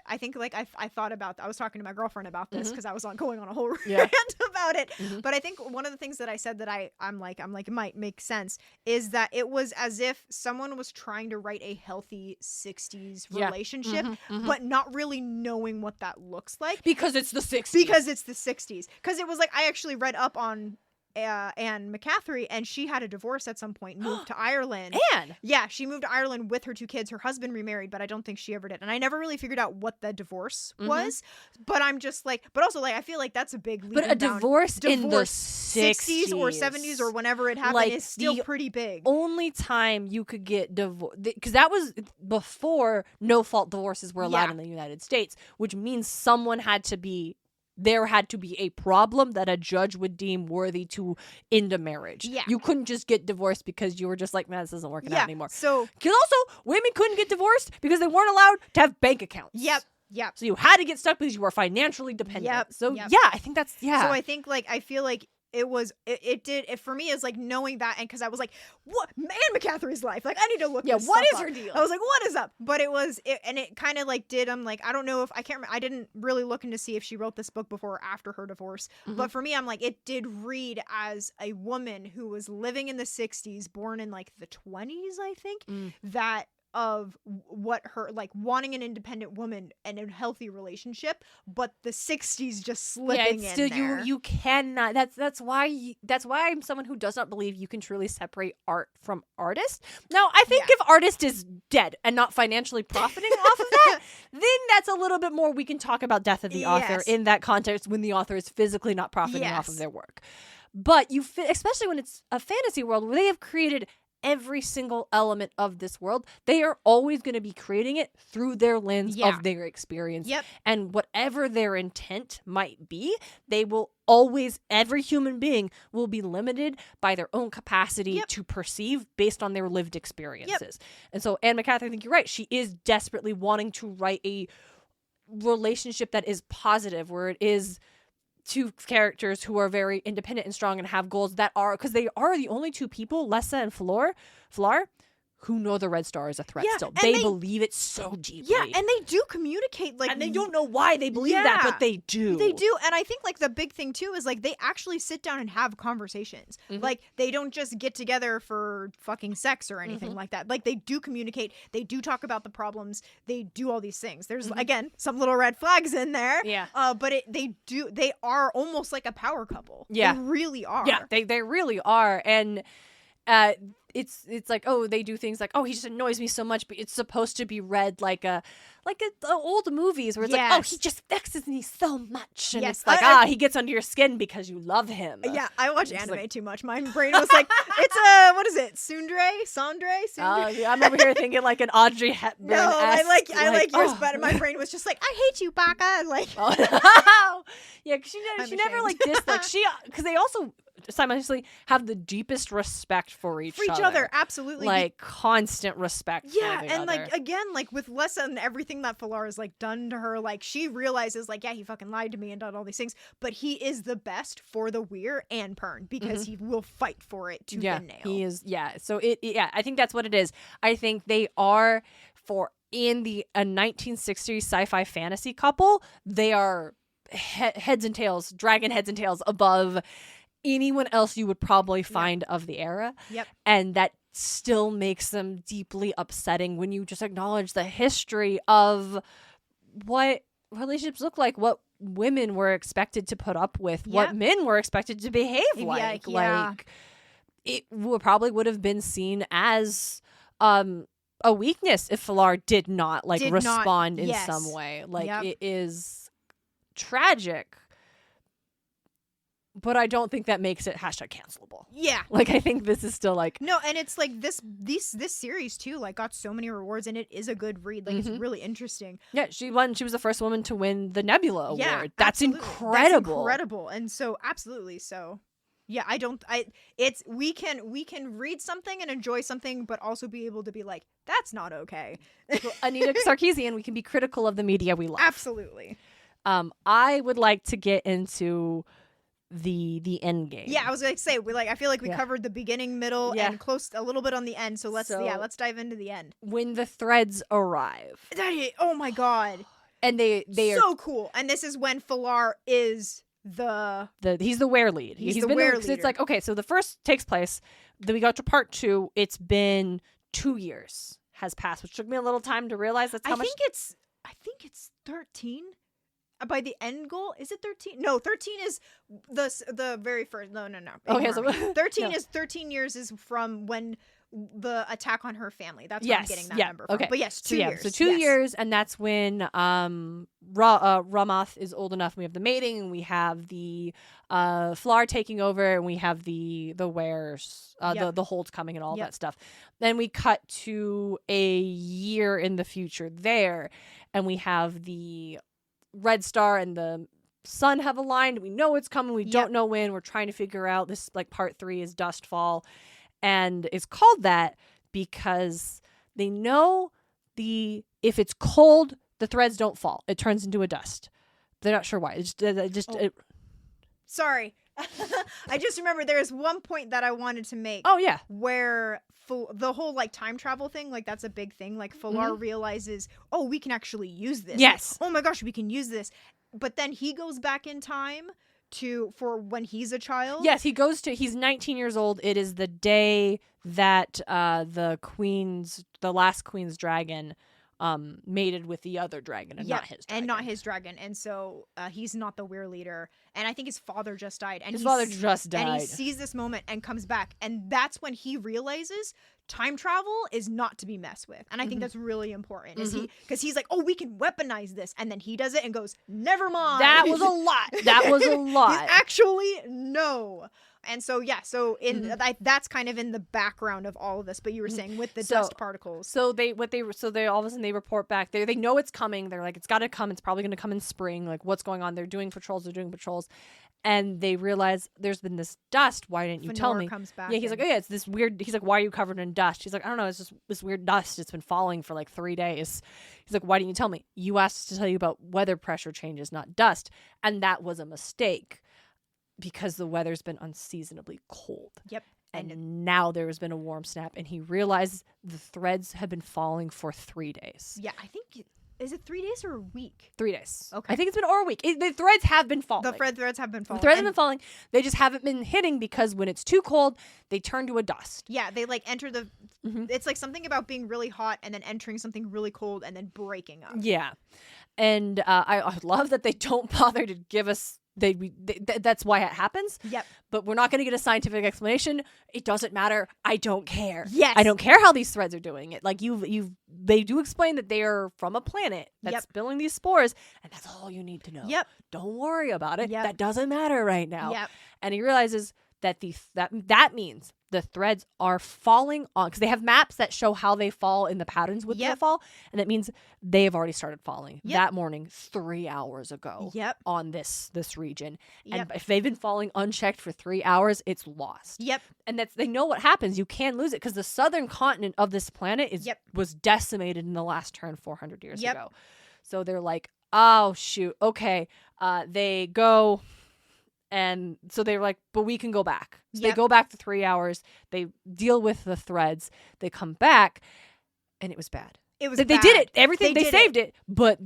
thought about, I was talking to my girlfriend about this because I was going on a whole rant about it. Mm-hmm. But I think one of the things that I said that I'm like, it might make sense is that it was as if someone was trying to write a healthy 60s relationship, but not really knowing what that looks like. Because it's the 60s. Because it was like, I actually read up on Anne McCaffrey, and she had a divorce at some point, moved to Ireland. Anne? Yeah, she moved to Ireland with her 2 kids. Her husband remarried, but I don't think she ever did. And I never really figured out what the divorce was. But I'm just like, but also like, I feel like that's a big leap. But a divorce in the 60s or 70s or whenever it happened, like, is still pretty big. Only time you could get divorced, because that was before no-fault divorces were allowed in the United States, which means there had to be a problem that a judge would deem worthy to end a marriage. Yeah. You couldn't just get divorced because you were just like, man, this isn't working out anymore. So, because also, women couldn't get divorced because they weren't allowed to have bank accounts. Yep. So you had to get stuck because you were financially dependent. Yep. So I think that's, So I think like, I feel like it for me is like knowing that, and because I was like, what, Anne McCaffrey's life, like I need to look this what stuff is up. her deal? I was like, what is up? But it kind of like I'm like, I don't know if I can't remember, I didn't really look into see if she wrote this book before or after her divorce, but for me, I'm like, it did read as a woman who was living in the 60s, born in like the 20s, I think, that of what her, like, wanting an independent woman and a healthy relationship, but the 60s just slipping in there. You cannot. That's why I'm someone who does not believe you can truly separate art from artist. Now, I think if artist is dead and not financially profiting off of that, then that's a little bit more, we can talk about death of the author in that context, when the author is physically not profiting off of their work. But especially when it's a fantasy world where they have created every single element of this world, they are always going to be creating it through their lens of their experience. Yep. And whatever their intent might be, they will always, every human being will be limited by their own capacity to perceive based on their lived experiences. And so Anne McCaffrey, I think you're right. She is desperately wanting to write a relationship that is positive, where it is 2 characters who are very independent and strong and have goals that are, because they are the only 2 people, Lessa and Flar, who know the Red Star is a threat still. They believe it so deeply. Yeah, and they do communicate, like, and they don't know why they believe that, but they do. They do, and I think, like, the big thing, too, is, like, they actually sit down and have conversations. Like, they don't just get together for fucking sex or anything like that. Like, they do communicate. They do talk about the problems. They do all these things. There's, again, some little red flags in there. Yeah. But they are almost like a power couple. Yeah. They really are. Yeah, they really are, and it's like, oh, they do things like, oh, he just annoys me so much, but it's supposed to be read like old movies where it's like, oh, he just vexes me so much, and it's like, he gets under your skin because you love him. Yeah, I watch anime too much. My brain was like, it's what is it, Sundre? I'm over here thinking like an Audrey Hepburn. No, I like yours, but my brain was just like, I hate you, Baka. Like, yeah, because she never like disliked because they also simultaneously have the deepest respect for each other. Absolutely, like constant respect. Yeah, for the and other. like again, like with Lessa and everything that Falar has like done to her, like she realizes like, yeah, he fucking lied to me and done all these things, but he is the best for the Weir and Pern because he will fight for it tooth and nail. He is. Yeah, so I think that's what it is. I think they are in a 1960s sci-fi fantasy couple. They are heads and tails, dragon heads and tails above anyone else you would probably find of the era. Yep. And that still makes them deeply upsetting when you just acknowledge the history of what relationships look like, what women were expected to put up with, what men were expected to behave like. Like, it probably would have been seen as a weakness if Falar did not respond in some way. Like, it is tragic. But I don't think that makes it #cancelable. Yeah. Like, I think this is still like... No, and it's like this series, too, like, got so many rewards, and it is a good read. Like, it's really interesting. Yeah, she was the first woman to win the Nebula Award. That's incredible. That's incredible. And so, absolutely. So, yeah, we can read something and enjoy something, but also be able to be like, that's not okay. Anita Sarkeesian, we can be critical of the media we love. Absolutely. I would like to get into... the end game. Yeah, I was gonna say I feel like we covered the beginning, middle, and close a little bit on the end. So let's dive into the end. When the threads arrive. Oh my god. And they are so cool. And this is when Falar is he's the wear lead. He's the wear leader. It's like, okay, so the first takes place, then we go to part 2. It's been 2 years has passed, which took me a little time to realize that's how much. I think it's 13. By the end goal, is it 13? No, 13 is the very first. No. Okay, so 13 is 13 years is from when the attack on her family. That's where I'm getting that number from. Okay. But yes, 2 years. So 2 years, and that's when Ramoth is old enough. And we have the mating, and we have the Flar taking over, and we have the wares, the holds coming, and all that stuff. Then we cut to a year in the future there, and we have the Red Star and the sun have aligned. We know it's coming. We don't know when. We're trying to figure out. This, like, part 3 is Dustfall, and it's called that because they know if it's cold, the threads don't fall. It turns into a dust. They're not sure why. Sorry. I just remember there is one point that I wanted to make. Oh, yeah. Where the whole, like, time travel thing, like, that's a big thing. Like, Falar realizes, oh, we can actually use this. Yes. Like, oh my gosh, we can use this. But then he goes back in time for when he's a child. Yes, he's 19 years old. It is the day that the last queen's dragon mated with the other dragon and not his dragon. And not his dragon. And so he's not the weir leader. And I think his father just died. And his father just died. And he sees this moment and comes back. And that's when he realizes time travel is not to be messed with. And I think that's really important. Because he's like, oh, we can weaponize this. And then he does it and goes, never mind. That was a lot. Actually, no. And so, that's kind of in the background of all of this. But you were saying with the dust particles. So they all of a sudden they report back. They know it's coming. They're like, it's got to come. It's probably going to come in spring. Like, what's going on? They're doing patrols. And they realize there's been this dust. Why didn't you tell me? Comes back he's like, oh yeah, it's this weird. He's like, why are you covered in dust? He's like, I don't know. It's just this weird dust. It's been falling for like 3 days. He's like, why didn't you tell me? You asked us to tell you about weather pressure changes, not dust. And that was a mistake. Because the weather's been unseasonably cold. Yep. And now there has been a warm snap, and he realized the threads have been falling for 3 days. Yeah, I think is it 3 days or a week? 3 days. Okay. I think it's been a week. The threads have been falling. The threads have been falling. The threads have been falling. They just haven't been hitting because when it's too cold, they turn to a dust. Yeah, they like enter the. It's like something about being really hot and then entering something really cold and then breaking up. Yeah, and I love that they don't bother to give us. That's why it happens. Yep. But we're not going to get a scientific explanation. It doesn't matter. I don't care. Yes. I don't care how these threads are doing it. Like they do explain that they are from a planet that's spilling these spores, and that's all you need to know. Yep. Don't worry about it. Yep. That doesn't matter right now. Yep. And he realizes that that means the threads are falling on, because they have maps that show how they fall in the patterns with the fall, and that means they have already started falling that morning 3 hours ago on this region. And if they've been falling unchecked for 3 hours, it's lost. And they know what happens. You can lose it because the southern continent of this planet was decimated in the last turn 400 years ago. So they're like, oh shoot, okay. They go. And so they were like, but we can go back. So they go back to 3 hours. They deal with the threads. They come back, and it was bad. It was They bad. did it. Everything. They saved it. But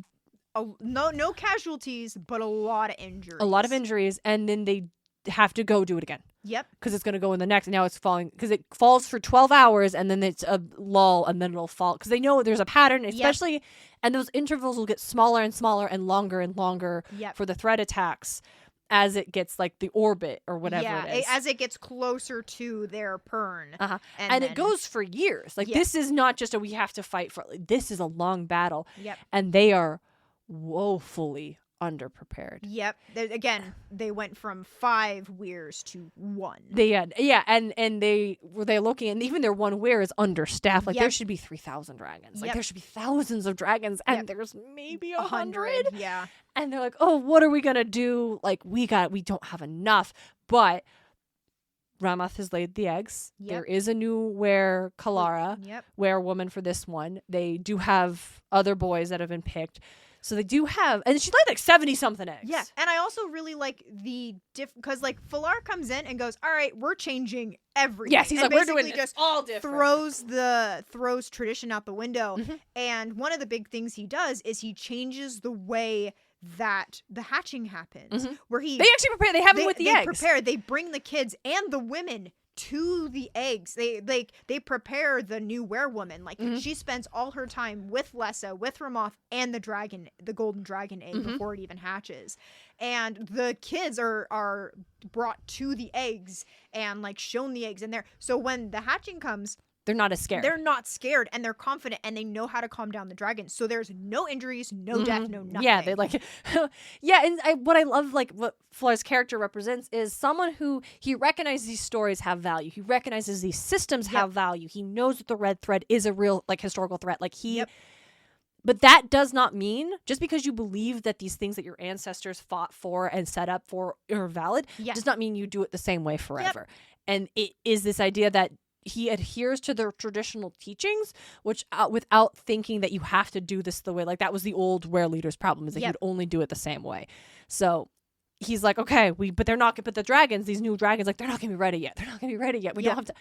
no casualties, but a lot of injuries. A lot of injuries. And then they have to go do it again. Yep. Because it's going to go in the next. And now it's falling because it falls for 12 hours and then it's a lull and then it'll fall. Because they know there's a pattern, especially. Yep. And those intervals will get smaller and smaller and longer for the threat attacks as it gets like the orbit or whatever it is. As it gets closer to their Pern. And it goes for years. Like this is not just we have to fight for. This is a long battle. Yep. And they are woefully underprepared. Yep. Again, they went from 5 weirs to 1. They had, and they were looking, and even their 1 weir is understaffed. Like there should be 3,000 dragons. Like there should be thousands of dragons, and there's maybe 100. Yeah. And they're like, oh, what are we gonna do? Like we don't have enough. But Ramath has laid the eggs. Yep. There is a new were Kalara, were-woman for this one. They do have other boys that have been picked. So they do have, and she laid like 70-something eggs. Yeah, and I also really like because like Falar comes in and goes, all right, we're changing everything. Yes, he's and like, we're doing this all different. Throws tradition out the window. And one of the big things he does is he changes the way that the hatching happens. Where they actually prepare, they have them with the eggs. They bring the kids and the women to the eggs. They prepare the new werewoman. Like she spends all her time with Lessa, with Ramoth, and the golden dragon egg before it even hatches. And the kids are brought to the eggs and like shown the eggs in there. So when the hatching comes, they're not as scared. They're not scared, and they're confident, and they know how to calm down the dragon. So there's no injuries, no death, no nothing. Yeah, they like, and what I love, like what Flair's character represents, is someone who he recognizes these stories have value. He recognizes these systems have value. He knows that the red thread is a real like historical threat. Like but that does not mean just because you believe that these things that your ancestors fought for and set up for are valid, does not mean you do it the same way forever. And it is this idea that he adheres to their traditional teachings, which without thinking that you have to do this the way, like that was the old were leader's problem, is that you'd only do it the same way. So he's like, okay, but they're not, but the dragons, these new dragons, like they're not gonna be ready yet. They're not gonna be ready yet. We don't have to.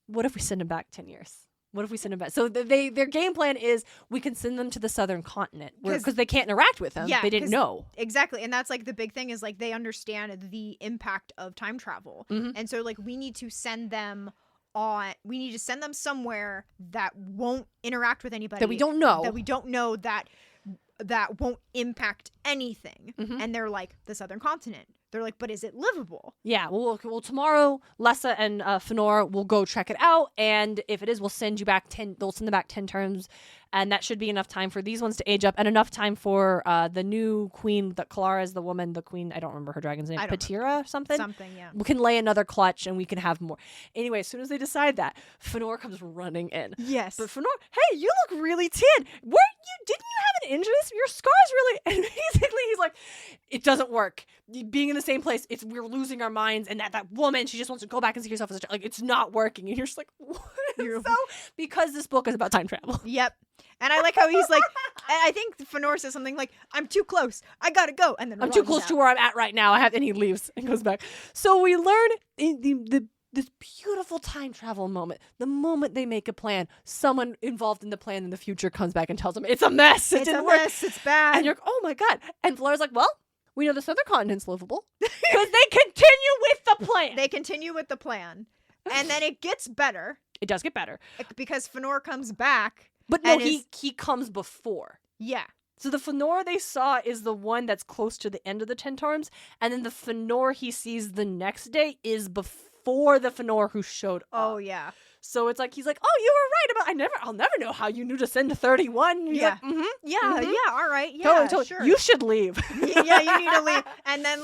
What if we send them back 10 years? What if we send them back? So their game plan is we can send them to the southern continent because they can't interact with them. They didn't know. Exactly. And that's like the big thing is like they understand the impact of time travel. And so like we need to send them somewhere that won't interact with anybody, that we don't know, that won't impact anything. And they're like, the southern continent. They're like, but is it livable? Yeah. Well, tomorrow, Lessa and Fëanor will go check it out, and if it is, we'll send you back 10. They'll send them back 10 turns, and that should be enough time for these ones to age up, and enough time for the new queen. That Kalara is the woman, the queen. I don't remember her dragon's name. Patira or something. Yeah. We can lay another clutch, and we can have more. Anyway, as soon as they decide that, Fëanor comes running in. Yes. But Fëanor, hey, you look really tan. Didn't you have an injury? Your scar's really. And basically, he's like, it doesn't work. Being in the same place, we're losing our minds, and that woman, she just wants to go back and see herself as like it's not working, and you're just like, what? So because this book is about time travel. Yep. And I like how he's like, I think Fëanor says something like, I'm too close, I gotta go, and then I'm too close to where I'm at right now. And he leaves and goes back. So we learn in this beautiful time travel moment. The moment they make a plan, someone involved in the plan in the future comes back and tells them it's a mess. It didn't work. It's bad. And you're like, oh my god. And Flair's like, well, we know the southern continent's livable because they continue with the plan. They continue with the plan, and then it gets better. It does get better because Fëanor comes back. But no, he comes before. Yeah. So the Fëanor they saw is the one that's close to the end of the 10 Torms, and then the Fëanor he sees the next day is before the Fëanor who showed up. Oh yeah. So it's like he's like, oh, you were right about. I'll never know how you knew to send to 31. He's like, yeah, all right, yeah, totally. Sure. You should leave. Yeah, you need to leave. And then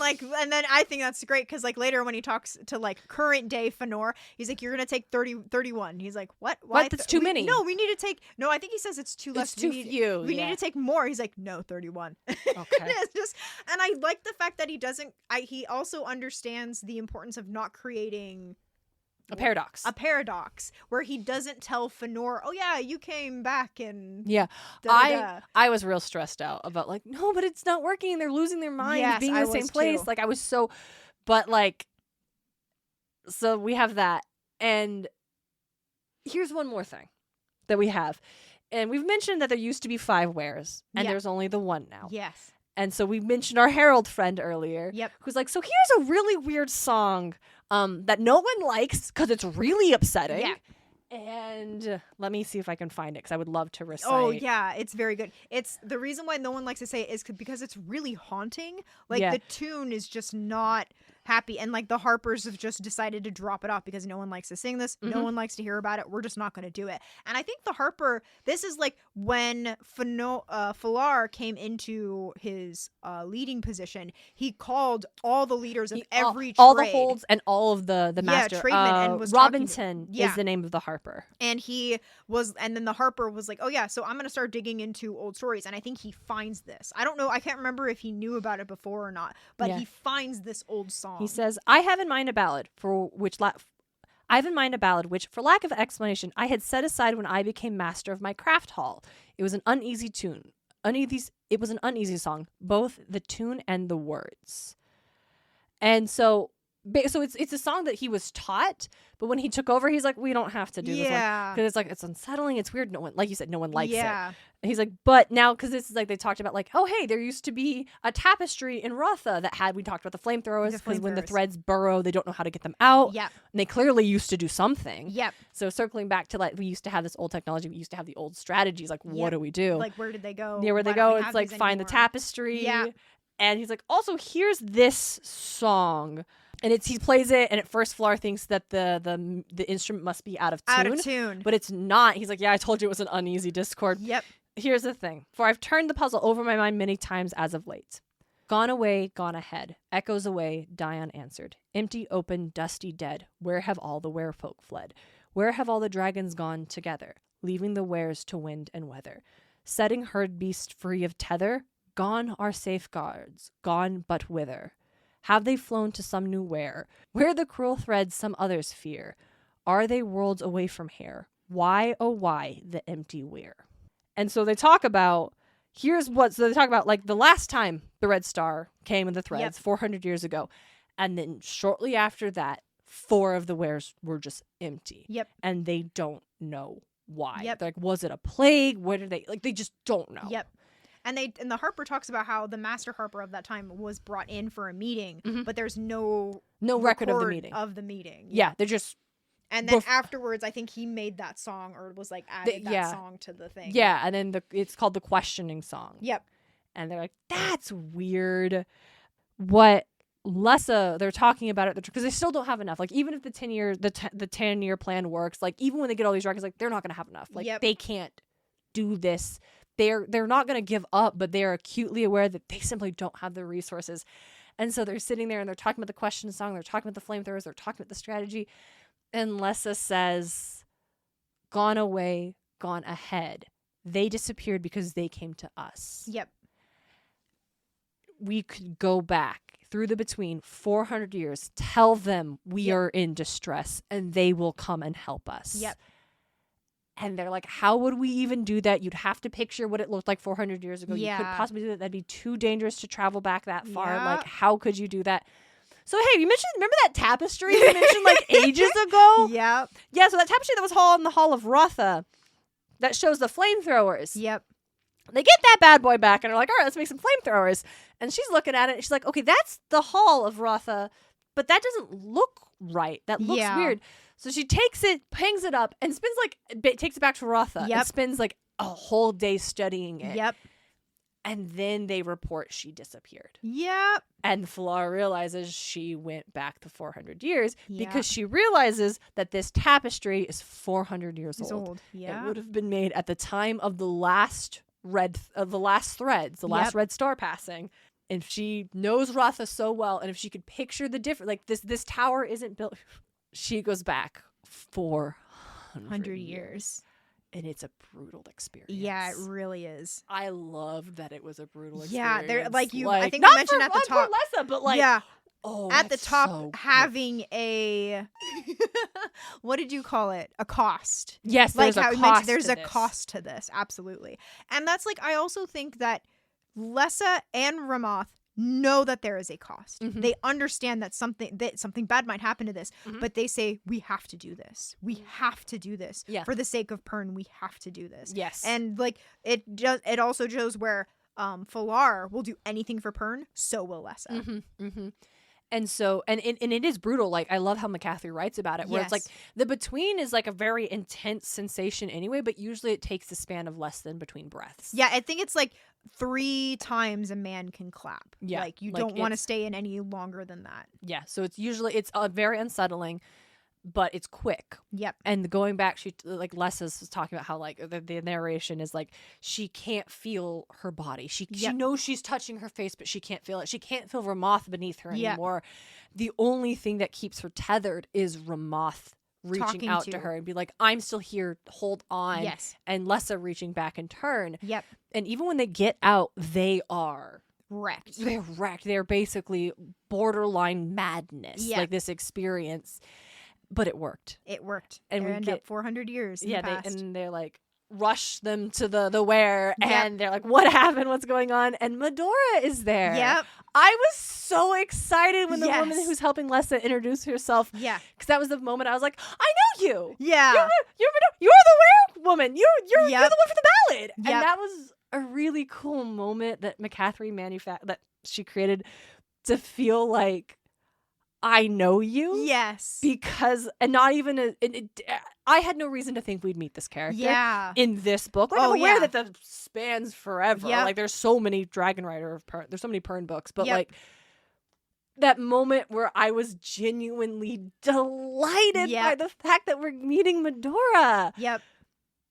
I think that's great because like later when he talks to like current day Fëanor, he's like, you're gonna take 31. He's like, what? Why? What? That's too many. No, we need to take. No, I think he says it's too less. It's too few. We need to take more. He's like, no, 31. Okay. It's just, and I like the fact that he doesn't. He also understands the importance of not creating. A paradox where he doesn't tell Fëanor, oh yeah, you came back and I was real stressed out about like, no, but it's not working. They're losing their minds being in the same place. Like I was so, but like, so we have that. And here's one more thing that we have. And we've mentioned that there used to be 5 wares and there's only the 1 now. Yes. And so we mentioned our Herald friend earlier. Yep. Who's like, so here's a really weird song that no one likes because it's really upsetting. Yeah. And let me see if I can find it because I would love to recite. Oh, yeah. It's very good. It's the reason why no one likes to say it is because it's really haunting. Like, the tune is just not happy. And, like, the Harpers have just decided to drop it off because no one likes to sing this. No one likes to hear about it. We're just not going to do it. And I think the Harper, this is like when Falar came into his leading position, he called all the leaders of every trade. All the holds and all of the master. Tradesmen. And was Robinson is the name of the Harper. And then the Harper was like, oh yeah, so I'm going to start digging into old stories. And I think he finds this. I don't know. I can't remember if he knew about it before or not, but he finds this old song. He says, I have in mind a ballad which, for lack of explanation, I had set aside when I became master of my craft hall. It was an uneasy tune. It was an uneasy song, both the tune and the words. And so it's a song that he was taught, but when he took over, he's like, we don't have to do this one. Because it's like, it's unsettling, it's weird. No one, like you said, no one likes it. And he's like, but now, because this is like, they talked about like, oh, hey, there used to be a tapestry in Rotha we talked about the flamethrowers, because when the threads burrow, they don't know how to get them out. Yep. And they clearly used to do something. Yep. So circling back to like, we used to have this old technology, we used to have the old strategies, like, what do we do? Like, where did they go? Yeah, where they go, it's like, find the tapestry. Yeah. And he's like, also, here's this song. And he plays it, and at first Falar thinks that the instrument must be out of tune. But it's not. He's like, yeah, I told you it was an uneasy discord. Yep. Here's the thing. For I've turned the puzzle over my mind many times as of late. Gone away, gone ahead. Echoes away, die unanswered. Empty, open, dusty, dead. Where have all the werefolk fled? Where have all the dragons gone together, leaving the wares to wind and weather? Setting herd beast free of tether? Gone are safeguards, gone but whither? Have they flown to some new where the cruel threads some others fear? Are they worlds away from here? Why, oh why, the empty where? And so they talk about, so they talk about like the last time the Red Star came in the threads 400 years ago. And then shortly after that, 4 of the wares were just empty. Yep. And they don't know why. Yep. Like, was it a plague? What did they just don't know. Yep. And the Harper talks about how the Master Harper of that time was brought in for a meeting, but there's no record of the meeting. Yeah, they're just. And then afterwards, I think he made that song, or was like added that song to the thing. Yeah, and then it's called the questioning song. Yep. And they're like, that's weird. What Lessa, they're talking about it because they still don't have enough. Like, even if the 10-year plan works, like even when they get all these dragons, like they're not gonna have enough. Like they can't do this. They're not going to give up, but they're acutely aware that they simply don't have the resources. And so they're sitting there and they're talking about the question song, they're talking about the flamethrowers, they're talking about the strategy. And Lessa says, gone away, gone ahead. They disappeared because they came to us. Yep. We could go back through the between 400 years, tell them we are in distress, and they will come and help us. Yep. And they're like, how would we even do that? You'd have to picture what it looked like 400 years ago. Yeah. You could possibly do that. That'd be too dangerous to travel back that far. Yeah. Like, how could you do that? So, hey, remember that tapestry you mentioned like ages ago? Yeah. Yeah, so that tapestry that was in the Hall of Rotha that shows the flamethrowers. Yep. They get that bad boy back and are like, all right, let's make some flamethrowers. And she's looking at it and she's like, okay, that's the Hall of Rotha, but that doesn't look right. That looks weird. So she takes it, hangs it up, and spends takes it back to Rotha and spends like a whole day studying it. Yep. And then they report she disappeared. Yep. And Falar realizes she went back to 400 years because she realizes that this tapestry is 400 years old. Yeah. It would have been made at the time of the last Red Star passing. And she knows Rotha so well, and if she could picture the difference, like this tower isn't built. She goes back 400 years. And it's a brutal experience. Yeah, it really is. I loved that it was a brutal experience. Yeah, they're I think you mentioned at the top. Lessa, but like, at the top, so having a what did you call it? A cost. Yes, like there's how a you cost. mentioned, there's to a this. cost to this, absolutely. And that's like, I also think that Lessa and Ramoth know that there is a cost. Mm-hmm. They understand that something bad might happen to this, but they say, we have to do this. We have to do this. For the sake of Pern, we have to do this. Yes. And like it also shows where Falar will do anything for Pern, so will Lessa. Mm-hmm, mm-hmm. And so, and it is brutal. Like, I love how McCaffrey writes about it, where it's like the between is like a very intense sensation anyway, but usually it takes the span of less than between breaths. Yeah, I think it's like 3 times a man can clap. Yeah. Like, you don't want to stay in any longer than that. Yeah. So it's very unsettling, but it's quick. Yep. And going back, Lessa's was talking about how like the narration is like she can't feel her body. She knows she's touching her face, but she can't feel it. She can't feel Ramoth beneath her anymore. The only thing that keeps her tethered is Ramoth reaching out to her and be like, I'm still here, hold on. Yes. And Lessa reaching back in turn. Yep. And even when they get out, they are wrecked. They're wrecked. They're basically borderline madness. Yeah. Like this experience. But it worked. It worked. And we end up 400 years in the past. they're like, rush them to the where, and they're like, what happened? What's going on? And Medora is there. Yep. I was so excited when the woman who's helping Lessa introduce herself. Yeah. Because that was the moment I was like, I know you. Yeah. You're the werewolf woman. You're the one for the ballad. Yep. And that was a really cool moment that McCaffrey that she created to feel like, I know you. Yes. Because, and not even, I had no reason to think we'd meet this character in this book. Like, I'm aware that the spans forever. Yep. Like, there's so many Dragon Rider of Pern, there's so many Pern books, but like, that moment where I was genuinely delighted by the fact that we're meeting Medora. Yep.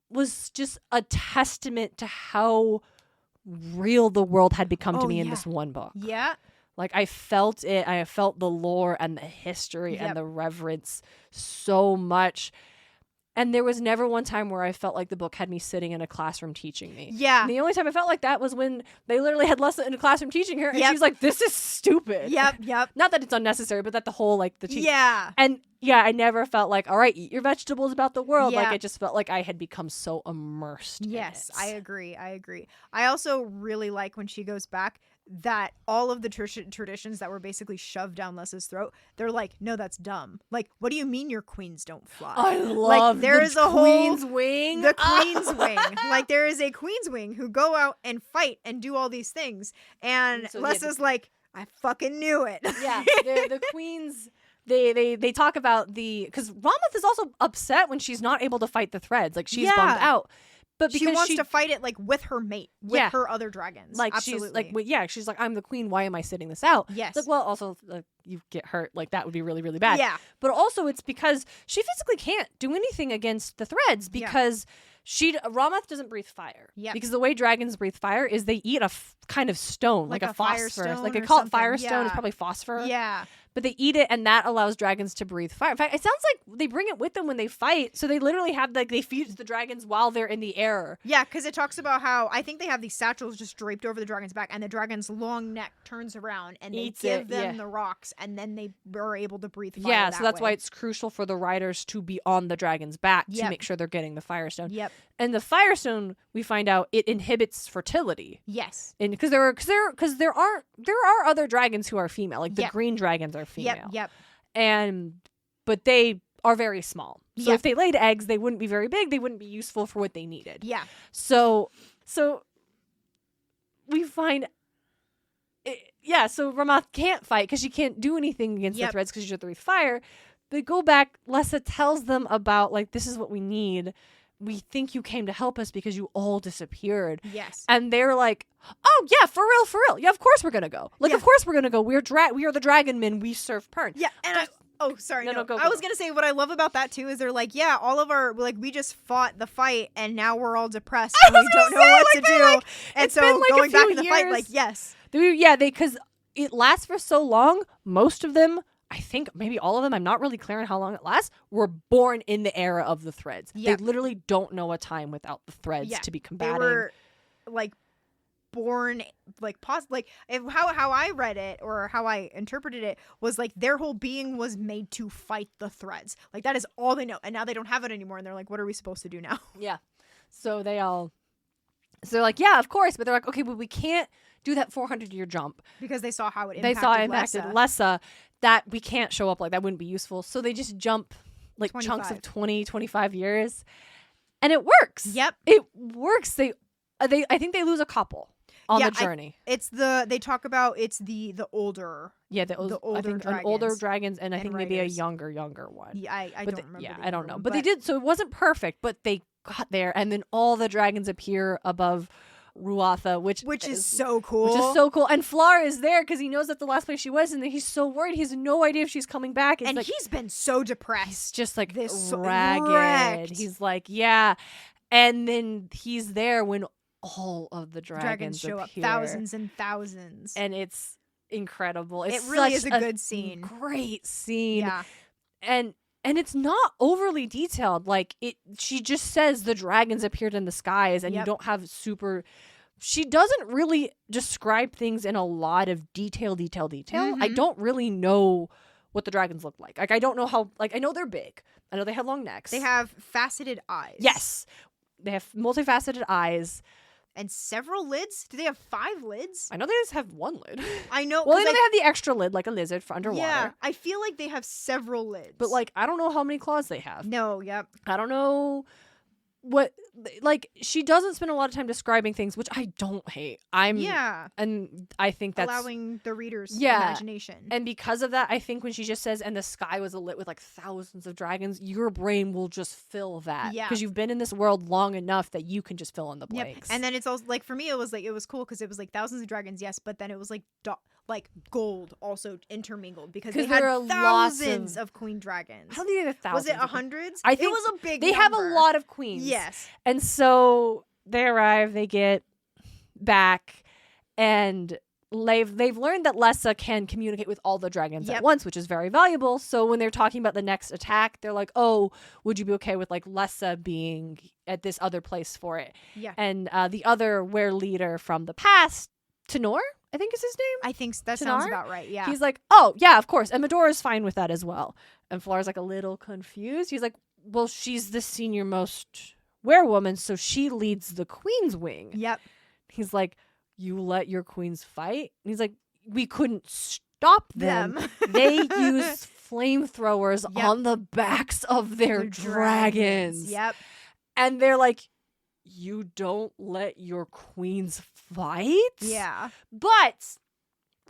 Was just a testament to how real the world had become to me in this one book. Yeah. Like, I felt it. I felt the lore and the history and the reverence so much. And there was never one time where I felt like the book had me sitting in a classroom teaching me. Yeah. And the only time I felt like that was when they literally had Lessa in a classroom teaching her. And she's like, this is stupid. Yep. Not that it's unnecessary, but that the whole, like, the teaching. Yeah. And, I never felt like, all right, eat your vegetables about the world. Like, it just felt like I had become so immersed in it. I agree. I also really like when she goes back that all of the traditions that were basically shoved down Lessa's throat, they're like, no, that's dumb. Like, what do you mean your queens don't fly? I love the queen's wing. The queen's wing. Like, there is a queen's wing who go out and fight and do all these things. And so, Lessa's like, I fucking knew it. Yeah, the queens... They talk about because Ramoth is also upset when she's not able to fight the threads. Like, she's bummed out. But because she wants to fight it, like, with her mate, with her other dragons. Like, absolutely. she's like, she's like, I'm the queen. Why am I sitting this out? Yes. It's like, well, also, you get hurt. Like, that would be really, really bad. Yeah. But also, it's because she physically can't do anything against the threads because Ramoth doesn't breathe fire. Yeah. Because the way dragons breathe fire is they eat a kind of stone, like a phosphorus. Like, they call it firestone. It's probably phosphor. Yeah. But they eat it, and that allows dragons to breathe fire. In fact, it sounds like they bring it with them when they fight. So they literally have, like, they feed the dragons while they're in the air. Yeah, because it talks about how, I think they have these satchels just draped over the dragon's back, and the dragon's long neck turns around, and they give them the rocks, and then they are able to breathe fire. Yeah, so that's why it's crucial for the riders to be on the dragon's back to make sure they're getting the firestone. Yep. And the firestone, we find out, it inhibits fertility. Yes. And because there are other dragons who are female, like the green dragons are female. Yep. But they are very small. So if they laid eggs, they wouldn't be very big. They wouldn't be useful for what they needed. Yeah. So we find, so Ramoth can't fight because she can't do anything against the threads because she's breathe fire. They go back. Lessa tells them about, like, this is what we need. We think you came to help us because you all disappeared. Yes. And they're like, oh, yeah, for real. Yeah, of course we're going to go. Like, of course we're going to go. We are the dragon men. We serve Pern. Yeah, and go. I was going to say, what I love about that, too, is they're like, yeah, all of our, like, we just fought the fight, and now we're all depressed, and we don't know what to do. Like, and so going back in the fight, like, yes. Because it lasts for so long, most of them, I think maybe all of them, I'm not really clear on how long it lasts, were born in the era of the threads. Yep. They literally don't know a time without the threads to be combating. They were, like, born, like, how I read it, or how I interpreted it, was, like, their whole being was made to fight the threads. Like, that is all they know. And now they don't have it anymore, and they're like, what are we supposed to do now? Yeah. So they're like, yeah, of course. But they're like, okay, but we can't do that 400-year jump. Because they saw how it impacted Lessa. That we can't show up, like, that wouldn't be useful. So they just jump, like, 25. chunks of 20, 25 years. And it works. Yep. It works. I think they lose a couple. on the journey. They talk about it's the older. Yeah, the older dragons. Older dragons, and I think maybe a younger one. Yeah, I don't remember. Yeah, I don't know. But they did, so it wasn't perfect, but they got there, and then all the dragons appear above Ruatha, which is so cool. Which is so cool. And Flar is there because he knows that the last place she was, and he's so worried. He has no idea if she's coming back. And he's been so depressed. He's just like ragged. He's like, yeah. And then he's there when all of the dragons show appear. Up, thousands and thousands. And it's incredible. It really is a good scene. Great scene. Yeah. And it's not overly detailed. Like she just says the dragons appeared in the skies, and you don't have she doesn't really describe things in a lot of detail. Mm-hmm. I don't really know what the dragons look like. Like I don't know how, like I know they're big. I know they have long necks. They have faceted eyes. Yes. They have multifaceted eyes. And several lids? Do they have 5 lids? I know they just have 1 lid. I know. Well, they have the extra lid, like a lizard for underwater. Yeah, I feel like they have several lids. But, like, I don't know how many claws they have. No, yep. I don't know what, like, she doesn't spend a lot of time describing things, which I don't hate. And I think that's allowing the reader's imagination. And because of that, I think when she just says, and the sky was lit with like thousands of dragons, your brain will just fill that. Yeah. Because you've been in this world long enough that you can just fill in the blanks. Yep. And then it's also like, for me, it was cool because it was like thousands of dragons, yes, but then it was like gold also intermingled because they had thousands of queen dragons. How many thousands? Was it hundreds? I think it was a big They number. have a lot of queens. Yes. And so they arrive, they get back, and they've learned that Lessa can communicate with all the dragons at once, which is very valuable. So when they're talking about the next attack, they're like, oh, would you be okay with like Lessa being at this other place for it? Yeah. And the other were leader from the past, Tenor, I think is his name. I think that sounds about right. Yeah. He's like, oh, yeah, of course. And Medora's fine with that as well. And Flar's like a little confused. He's like, well, she's the senior most werewoman, so she leads the queen's wing. Yep. He's like, you let your queens fight? And he's like, we couldn't stop them. They use flamethrowers on the backs of their dragons. Yep. And they're like, you don't let your queens fight? Yeah. But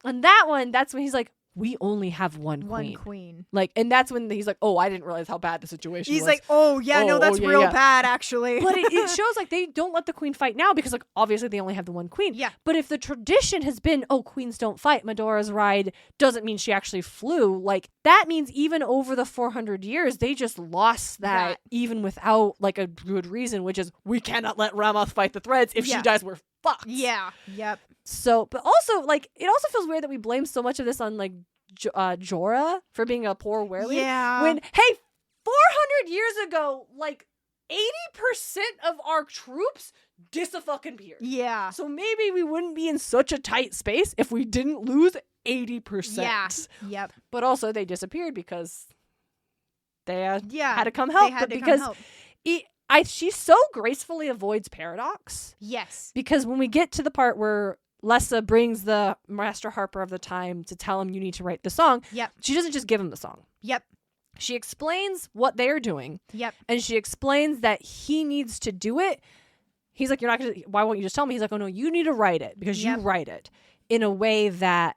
on that one, that's when he's like, we only have one queen. Like, and that's when he's like, oh, I didn't realize how bad the situation was. He's like, oh, yeah, no, that's real bad, actually. But it shows like they don't let the queen fight now because like obviously they only have the one queen. Yeah. But if the tradition has been, oh, queens don't fight, Medora's ride doesn't mean she actually flew. Like that means even over the 400 years, they just lost that even without like a good reason, which is we cannot let Ramoth fight the threads. If she dies, we're fucked. Yeah. Yep. So, but also, like, it also feels weird that we blame so much of this on, like, Jorah for being a poor werewolf. Yeah. When, hey, 400 years ago, like, 80% of our troops disappeared. Yeah. So maybe we wouldn't be in such a tight space if we didn't lose 80%. Yeah. Yep. But also, they disappeared because they had to come They help. had to come help. She so gracefully avoids paradox. Yes. Because when we get to the part where Lessa brings the master harper of the time to tell him you need to write the song, she doesn't just give him the song. Yep. She explains what they're doing. Yep. And she explains that he needs to do it. He's like, why won't you just tell me? He's like, oh no, you need to write it because you write it in a way that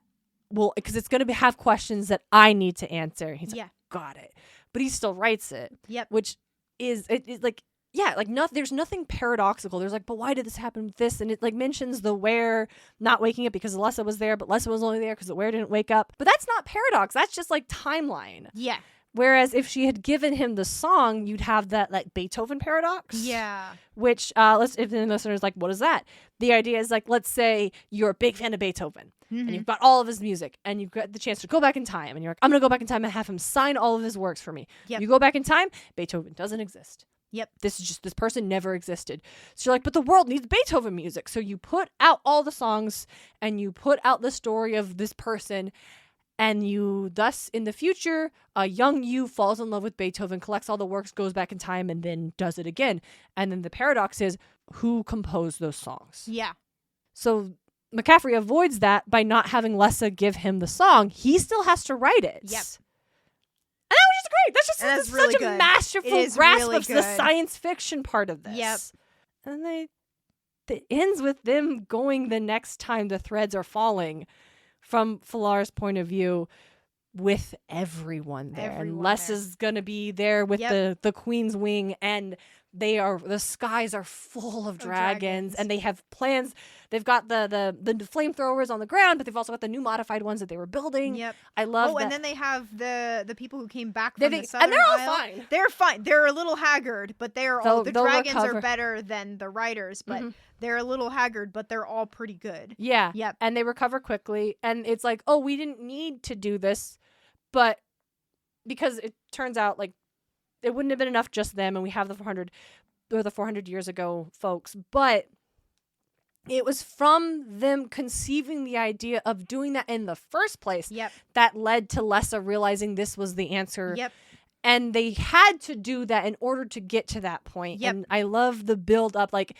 will, because it's going to have questions that I need to answer. He's like, got it. But he still writes it. Yep. Which is, it's like, there's nothing paradoxical. There's like, but why did this happen with this? And it like mentions the were not waking up because Lessa was there, but Lessa was only there because the were didn't wake up. But that's not paradox. That's just like timeline. Yeah. Whereas if she had given him the song, you'd have that like Beethoven paradox. Yeah. Which if the listener's like, what is that? The idea is like, let's say you're a big fan of Beethoven and you've got all of his music and you've got the chance to go back in time and you're like, I'm going to go back in time and have him sign all of his works for me. Yep. You go back in time, Beethoven doesn't exist. Yep. This person never existed. So you're like, but the world needs Beethoven music. So you put out all the songs and you put out the story of this person, and you thus in the future, a young you falls in love with Beethoven, collects all the works, goes back in time, and then does it again. And then the paradox is who composed those songs? Yeah. So McCaffrey avoids that by not having Lessa give him the song. He still has to write it. Yep. And that was just great. That's really such good. a masterful grasp really of the science fiction part of this. Yep. And they it ends with them going the next time the threads are falling from F'Lar's point of view with everyone there. And Les is going to be there with the Queen's Wing, and the skies are full of dragons, and they have plans. They've got the flamethrowers on the ground, but they've also got the new modified ones that they were building. Yep. I love that. And then they have the people who came back from the Southern and they're all Isle. fine. They're fine. They're a little haggard, but they're all the dragons recover. are better than the riders, but they're a little haggard, but they're all pretty good. Yeah. Yep. And they recover quickly, and it's like, oh, we didn't need to do this, but because it turns out like it wouldn't have been enough just them, and we have the 400 years ago folks, but it was from them conceiving the idea of doing that in the first place that led to Lessa realizing this was the answer. Yep. And they had to do that in order to get to that point. Yep. And I love the build up. Like,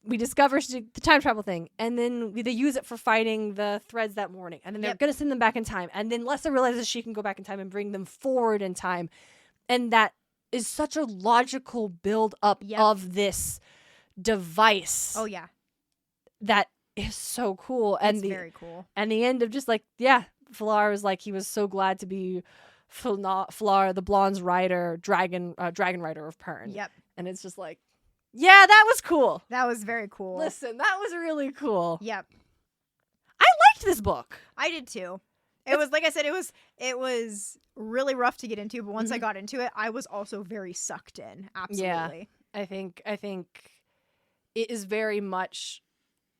we discover the time travel thing, and then they use it for fighting the threads that morning, and then they're going to send them back in time, and then Lessa realizes she can go back in time and bring them forward in time, and that is such a logical build up of this device. Oh yeah, that is so cool. And it's very cool. And the end of just like, F'Lar was like, he was so glad to be F'Lar, the blonde's rider, dragon rider of Pern. Yep. And it's just like, yeah, that was cool. That was very cool. Listen, that was really cool. Yep. I liked this book. I did too. It was, like I said, it was really rough to get into, but once I got into it, I was also very sucked in. Absolutely. Yeah. I think it is very much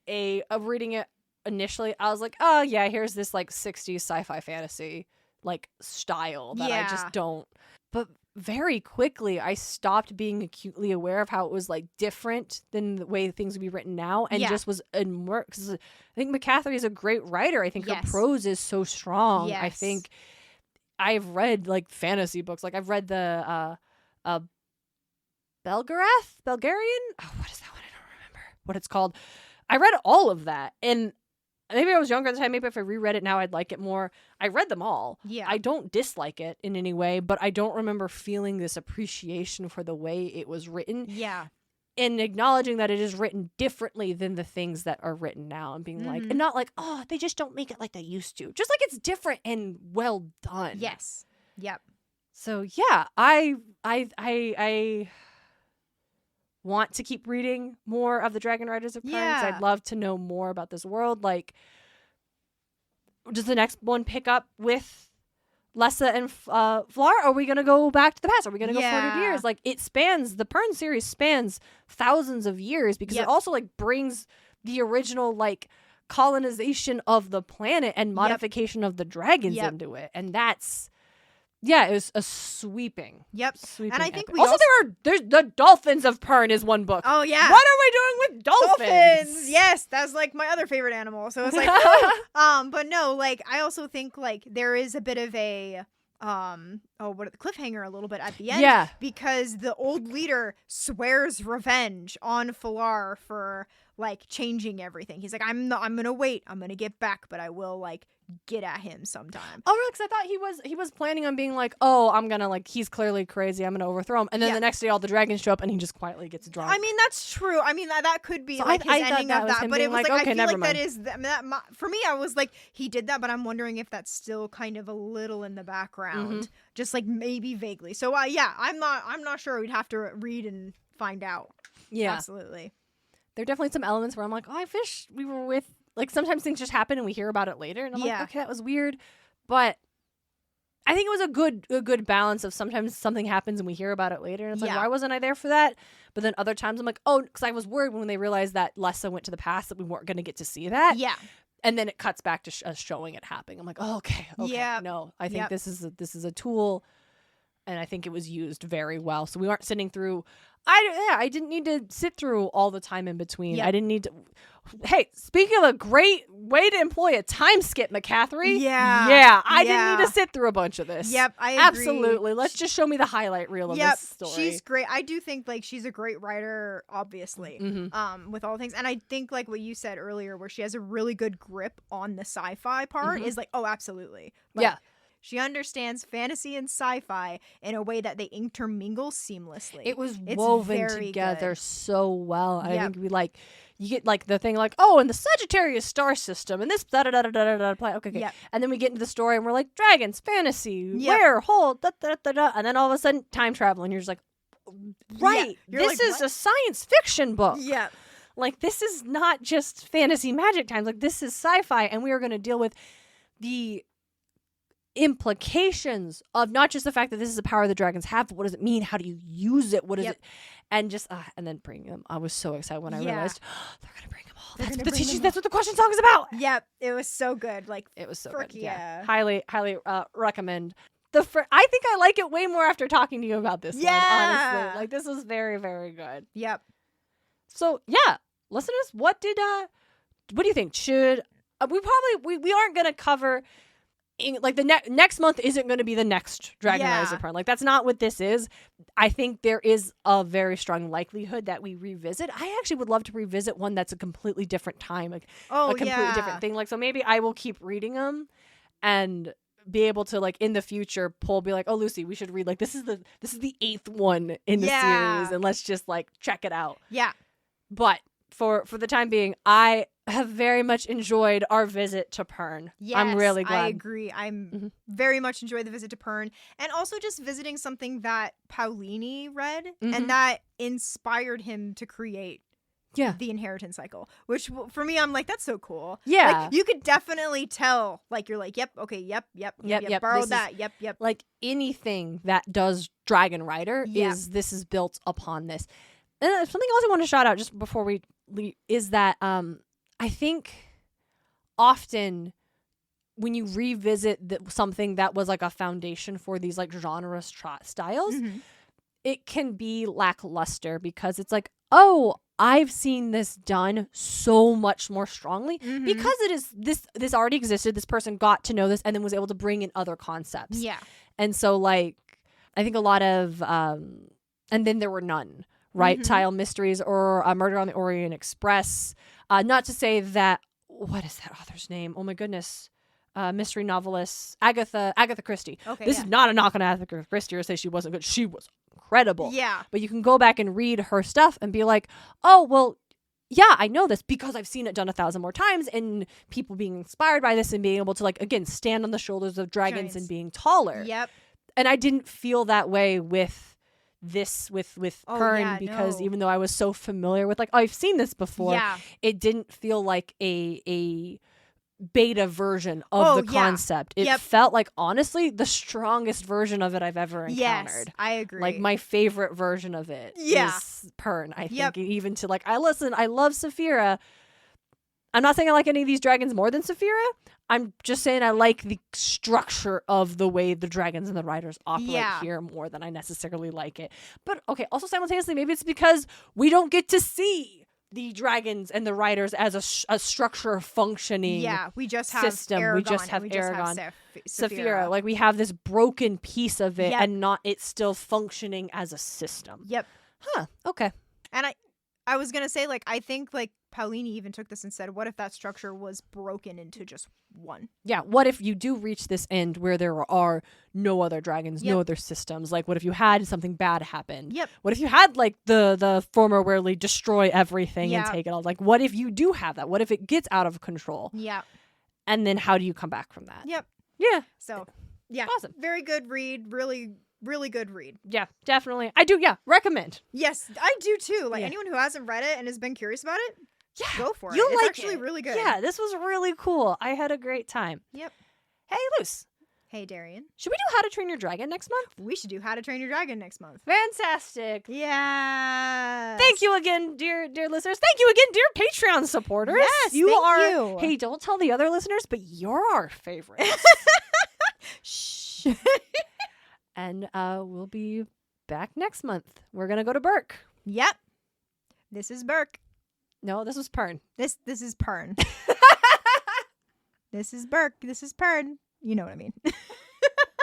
of reading it initially, I was like, oh yeah, here's this like 60s sci-fi fantasy like style that I just don't. But very quickly I stopped being acutely aware of how it was like different than the way things would be written now, and just was immersed. Because I think McCaffrey is a great writer. I think her prose is so strong. I think I've read like fantasy books. Like I've read the Bulgarian? Oh, what is that one? I don't remember what it's called. I read all of that, and maybe I was younger at the time. Maybe if I reread it now, I'd like it more. I read them all. Yeah. I don't dislike it in any way, but I don't remember feeling this appreciation for the way it was written. Yeah. And acknowledging that it is written differently than the things that are written now, and being like, and not like, oh, they just don't make it like they used to. Just like it's different and well done. Yes. Yep. So yeah, I want to keep reading more of the Dragon Riders of Pern. I'd love to know more about this world. Like, does the next one pick up with Lessa and F'Lar? Are we going to go back to the past? Are we going to go 400 years? Like, it spans, the Pern series spans thousands of years, because it also, like, brings the original, like, colonization of the planet and modification of the dragons into it. And that's... Yeah, it was a sweeping. Yep. Sweeping and I think epic. we also there's the Dolphins of Pern is one book. Oh yeah. What are we doing with dolphins? Yes, that's like my other favorite animal. So it's like but no, like I also think like there is a bit of a cliffhanger a little bit at the end. Yeah. Because the old leader swears revenge on F'Lar for like changing everything. He's like, I'm gonna wait. I'm gonna get back, but I will like get at him sometime. Oh, really? Because I thought he was planning on being like, oh, I'm gonna like, he's clearly crazy, I'm gonna overthrow him, and then the next day all the dragons show up and he just quietly gets drunk. I mean, that's true. I mean, that could be so like his ending of that, but it was like okay, I feel like mind. That is for me. I was like, he did that, but I'm wondering if that's still kind of a little in the background, just like maybe vaguely. So I'm not sure. We'd have to read and find out. Yeah, absolutely. There are definitely some elements where I'm like, oh, I wish we were with. Like, sometimes things just happen and we hear about it later. And I'm like, okay, that was weird. But I think it was a good balance of sometimes something happens and we hear about it later. And it's like, why wasn't I there for that? But then other times I'm like, oh, because I was worried when they realized that Lessa went to the past that we weren't going to get to see that. Yeah. And then it cuts back to us showing it happening. I'm like, oh, okay. Yeah. No, I think this is a tool. And I think it was used very well. So we aren't sitting through... I didn't need to sit through all the time in between. I didn't need to... Hey, speaking of a great way to employ a time skip, McCaffrey. Yeah. I didn't need to sit through a bunch of this. Yep, I agree. Absolutely. Let's just show me the highlight reel of this story. She's great. I do think like she's a great writer, obviously, with all things. And I think like what you said earlier, where she has a really good grip on the sci-fi part, is like, oh, absolutely. Like, She understands fantasy and sci-fi in a way that they intermingle seamlessly. It's woven together good. so well. I think you get like the thing like, oh, in the Sagittarius star system and this okay. Yep. And then we get into the story and we're like, dragons, fantasy, where, hold, and then all of a sudden time travel and you're just like, right, this is a science fiction book. Yeah. Like, this is not just fantasy magic times. Like, this is sci-fi, and we are going to deal with the implications of not just the fact that this is a power the dragons have, but what does it mean? How do you use it? What is it? And just, and then bring them. I was so excited when I realized, they're going to bring them all. That's what the question song is about. Yep. It was so good. Like, it was so good. Yeah. Highly recommend. I think I like it way more after talking to you about this one, honestly. Like, this was very, very good. Yep. So, yeah, listeners, what do you think? Should we aren't going to cover like the next month isn't going to be the next Dragonflight of Pern. Like, that's not what this is. I think there is a very strong likelihood that we revisit. I actually would love to revisit one that's a completely different time, like a completely different thing. Like, so maybe I will keep reading them and be able to, like, in the future be like, oh, Lucy, we should read, like, this is the 8th one in the series, and let's just, like, check it out. Yeah. But for the time being, I have very much enjoyed our visit to Pern. Yes, I'm really glad. I agree. I'm very much enjoyed the visit to Pern, and also just visiting something that Paulini read and that inspired him to create the inheritance cycle, which for me, I'm like, that's so cool. Yeah. Like, you could definitely tell, like, you're like, yep, borrowed that, yep. Like, anything that does Dragon Rider this is built upon this. And something else I want to shout out just before we leave is that I think often when you revisit something that was like a foundation for these like genre styles, it can be lackluster because it's like, oh, I've seen this done so much more strongly because it is this already existed. This person got to know this and then was able to bring in other concepts. Yeah. And so, like, I think a lot of and then there were none. Right, Tile Mysteries or Murder on the Orient Express. Not to say that, what is that author's name? Oh my goodness, mystery novelist Agatha Christie. Okay, this is not a knock on Agatha Christie or say she wasn't good. She was incredible. Yeah, but you can go back and read her stuff and be like, oh well, yeah, I know this because I've seen it done 1,000 more times, and people being inspired by this and being able to, like, again, stand on the shoulders of dragons and being taller. Yep. And I didn't feel that way with Pern because even though I was so familiar with, like, oh, I've seen this before, it didn't feel like a beta version of the concept. It felt like, honestly, the strongest version of it I've ever encountered. Yes, I agree. Like, my favorite version of it is Pern, I think. Even to, like, I love Saphira. I'm not saying I like any of these dragons more than Saphira. I'm just saying I like the structure of the way the dragons and the riders operate here more than I necessarily like it. But, okay, also simultaneously, maybe it's because we don't get to see the dragons and the riders as a structure functioning we just have system. Aragon, we just have Saphira. Like, we have this broken piece of it and not it's still functioning as a system. Yep. Huh, okay. And I was going to say, like, I think, like, Paulini even took this and said, what if that structure was broken into just one? Yeah, what if you do reach this end where there are no other dragons, no other systems? Like, what if you had something bad happen? Yep. What if you had, like, the former Werely destroy everything and take it all? Like, what if you do have that? What if it gets out of control? Yeah. And then how do you come back from that? Yep. Yeah. So, yeah. Awesome. Very good read. Really good read. Yeah, definitely. I do, recommend. Yes, I do too. Like, anyone who hasn't read it and has been curious about it, go for it. You'll it's like actually really good. Yeah, this was really cool. I had a great time. Yep. Hey, Luce. Hey, Darien. Should we do How to Train Your Dragon next month? We should do How to Train Your Dragon next month. Fantastic. Yeah. Thank you again, dear listeners. Thank you again, dear Patreon supporters. Yes, you thank are. You. Hey, don't tell the other listeners, but you're our favorites. Shh. And we'll be back next month. We're gonna go to Burke. Yep. This is Burke. No, this was Pern. This is Pern. This is Burke. This is Pern. You know what I mean.